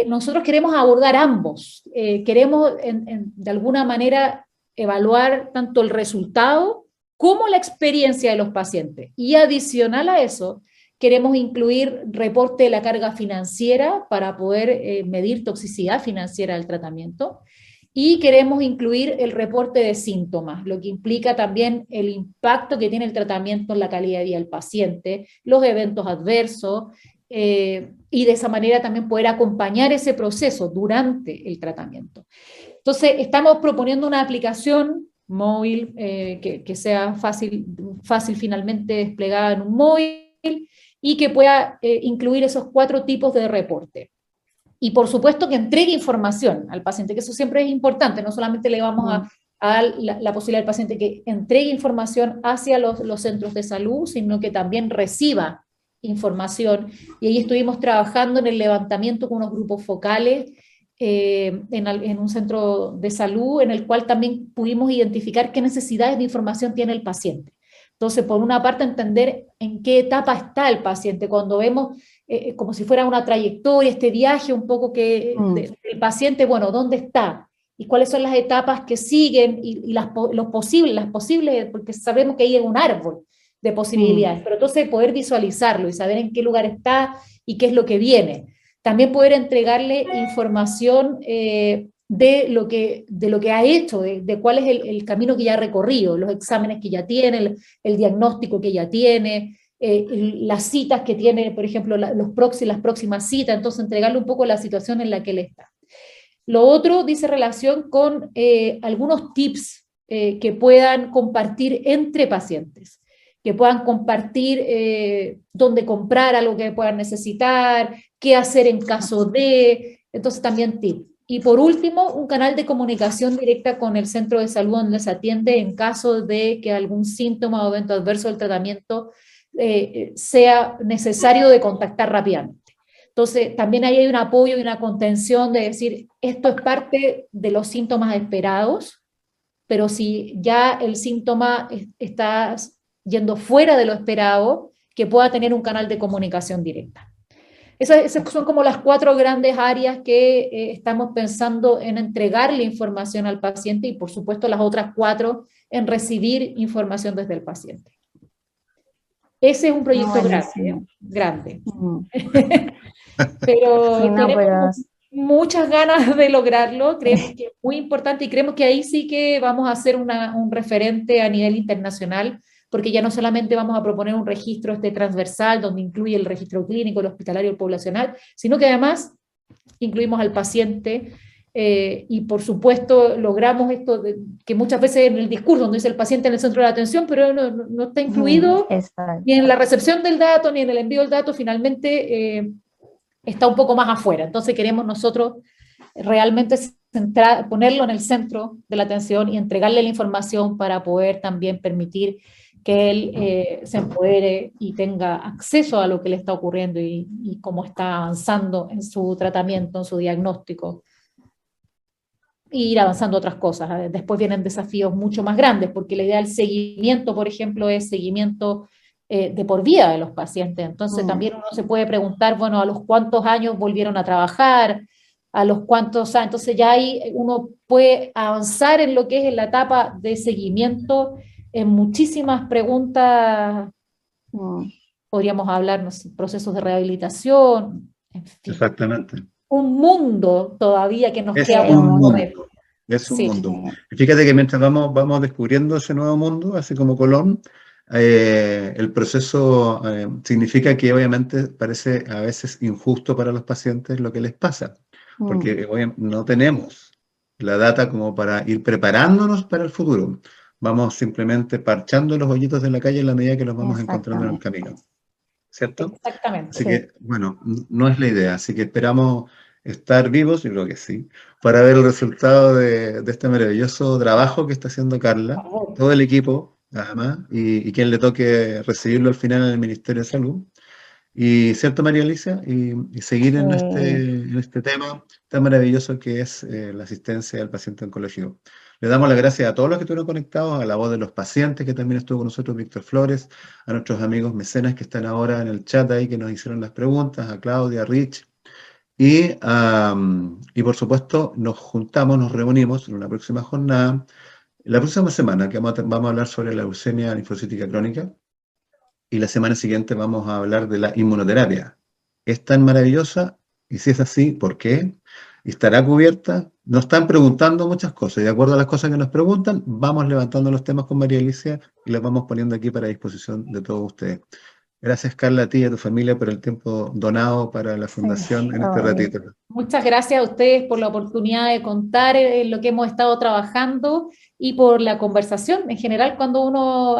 Nosotros queremos abordar ambos, queremos de alguna manera evaluar tanto el resultado como la experiencia de los pacientes. Y adicional a eso, Queremos incluir reporte de la carga financiera para poder medir toxicidad financiera del tratamiento. Y queremos incluir el reporte de síntomas, lo que implica también el impacto que tiene el tratamiento en la calidad de vida del paciente, los eventos adversos, y de esa manera también poder acompañar ese proceso durante el tratamiento. Entonces, estamos proponiendo una aplicación móvil que sea fácil finalmente desplegada en un móvil y que pueda incluir esos 4 tipos de reporte. Y por supuesto que entregue información al paciente, que eso siempre es importante, no solamente le vamos a dar la posibilidad al paciente que entregue información hacia los centros de salud, sino que también reciba información. Y ahí estuvimos trabajando en el levantamiento con unos grupos focales en un centro de salud, en el cual también pudimos identificar qué necesidades de información tiene el paciente. Entonces, por una parte, entender en qué etapa está el paciente. Cuando vemos como si fuera una trayectoria, este viaje un poco del paciente, bueno, ¿dónde está? Y cuáles son las etapas que siguen y las posibles, porque sabemos que ahí hay un árbol de posibilidades, pero entonces poder visualizarlo y saber en qué lugar está y qué es lo que viene. También poder entregarle información de lo que ha hecho, de cuál es el camino que ya ha recorrido, los exámenes que ya tiene, el diagnóstico que ya tiene, las citas que tiene, por ejemplo, las próximas citas, entonces entregarle un poco la situación en la que él está. Lo otro dice relación con algunos tips que puedan compartir entre pacientes, que puedan compartir dónde comprar algo que puedan necesitar, qué hacer en caso de, entonces también tips. Y por último, un canal de comunicación directa con el centro de salud donde se atiende en caso de que algún síntoma o evento adverso del tratamiento sea necesario de contactar rápidamente. Entonces, también ahí hay un apoyo y una contención de decir, esto es parte de los síntomas esperados, pero si ya el síntoma está yendo fuera de lo esperado, que pueda tener un canal de comunicación directa. Esas son como las 4 grandes áreas que estamos pensando en entregarle información al paciente y por supuesto las otras 4 en recibir información desde el paciente. Ese es un proyecto grande. Pero sí, no, tenemos muchas ganas de lograrlo, creemos que es muy importante y creemos que ahí sí que vamos a hacer un referente a nivel internacional, porque ya no solamente vamos a proponer un registro transversal donde incluye el registro clínico, el hospitalario, el poblacional, sino que además incluimos al paciente y por supuesto logramos esto que muchas veces en el discurso donde dice el paciente en el centro de la atención, pero no está incluido ni en la recepción del dato ni en el envío del dato, finalmente está un poco más afuera. Entonces queremos nosotros realmente ponerlo en el centro de la atención y entregarle la información para poder también permitir que él se empodere y tenga acceso a lo que le está ocurriendo y cómo está avanzando en su tratamiento, en su diagnóstico, e ir avanzando otras cosas. Después vienen desafíos mucho más grandes, porque la idea del seguimiento, por ejemplo, es seguimiento de por vida de los pacientes. Entonces también uno se puede preguntar, bueno, ¿a los cuántos años volvieron a trabajar? ¿A los cuántos años? Entonces ya ahí uno puede avanzar en lo que es en la etapa de seguimiento en muchísimas preguntas. Podríamos hablar, no sé, procesos de rehabilitación, en fin. Exactamente. Un mundo todavía que nos queda por mundo. Es un mundo. Y fíjate que mientras vamos descubriendo ese nuevo mundo, así como Colón, el proceso significa que obviamente parece a veces injusto para los pacientes lo que les pasa, porque no tenemos la data como para ir preparándonos para el futuro. Vamos simplemente parchando los hoyitos de la calle en la medida que los vamos encontrando en el camino. ¿Cierto? Exactamente. Así que, bueno, no es la idea, así que esperamos estar vivos, yo creo que sí, para ver el resultado de este maravilloso trabajo que está haciendo Carla, todo el equipo, además, y quien le toque recibirlo al final en el Ministerio de Salud. Y, ¿cierto, María Alicia? Y seguir en este tema tan maravilloso que es la asistencia al paciente oncológico. Le damos las gracias a todos los que estuvieron conectados, a la voz de los pacientes que también estuvo con nosotros, Víctor Flores, a nuestros amigos mecenas que están ahora en el chat ahí, que nos hicieron las preguntas, a Claudia, a Rich, y por supuesto nos juntamos, nos reunimos en una próxima jornada, la próxima semana, que vamos a hablar sobre la leucemia linfocítica crónica, y la semana siguiente vamos a hablar de la inmunoterapia. ¿Es tan maravillosa? Y si es así, ¿por qué? ¿Estará cubierta? Nos están preguntando muchas cosas, y de acuerdo a las cosas que nos preguntan, vamos levantando los temas con María Alicia y los vamos poniendo aquí para disposición de todos ustedes. Gracias, Carla, a ti y a tu familia por el tiempo donado para la Fundación en este ratito. Muchas gracias a ustedes por la oportunidad de contar lo que hemos estado trabajando y por la conversación. En general, cuando uno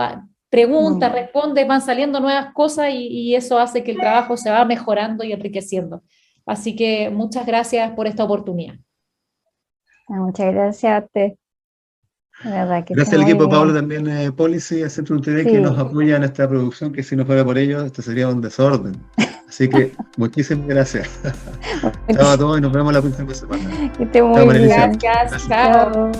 pregunta, responde, van saliendo nuevas cosas y eso hace que el trabajo se va mejorando y enriqueciendo. Así que muchas gracias por esta oportunidad. Muchas gracias a usted. Gracias al equipo Pablo también, Policy, a Centro TV, que nos apoya en esta producción, que si no fuera por ellos, esto sería un desorden. Así que muchísimas gracias. Chao a todos y nos vemos la próxima semana. Que esté muy bien. Gracias. Chao.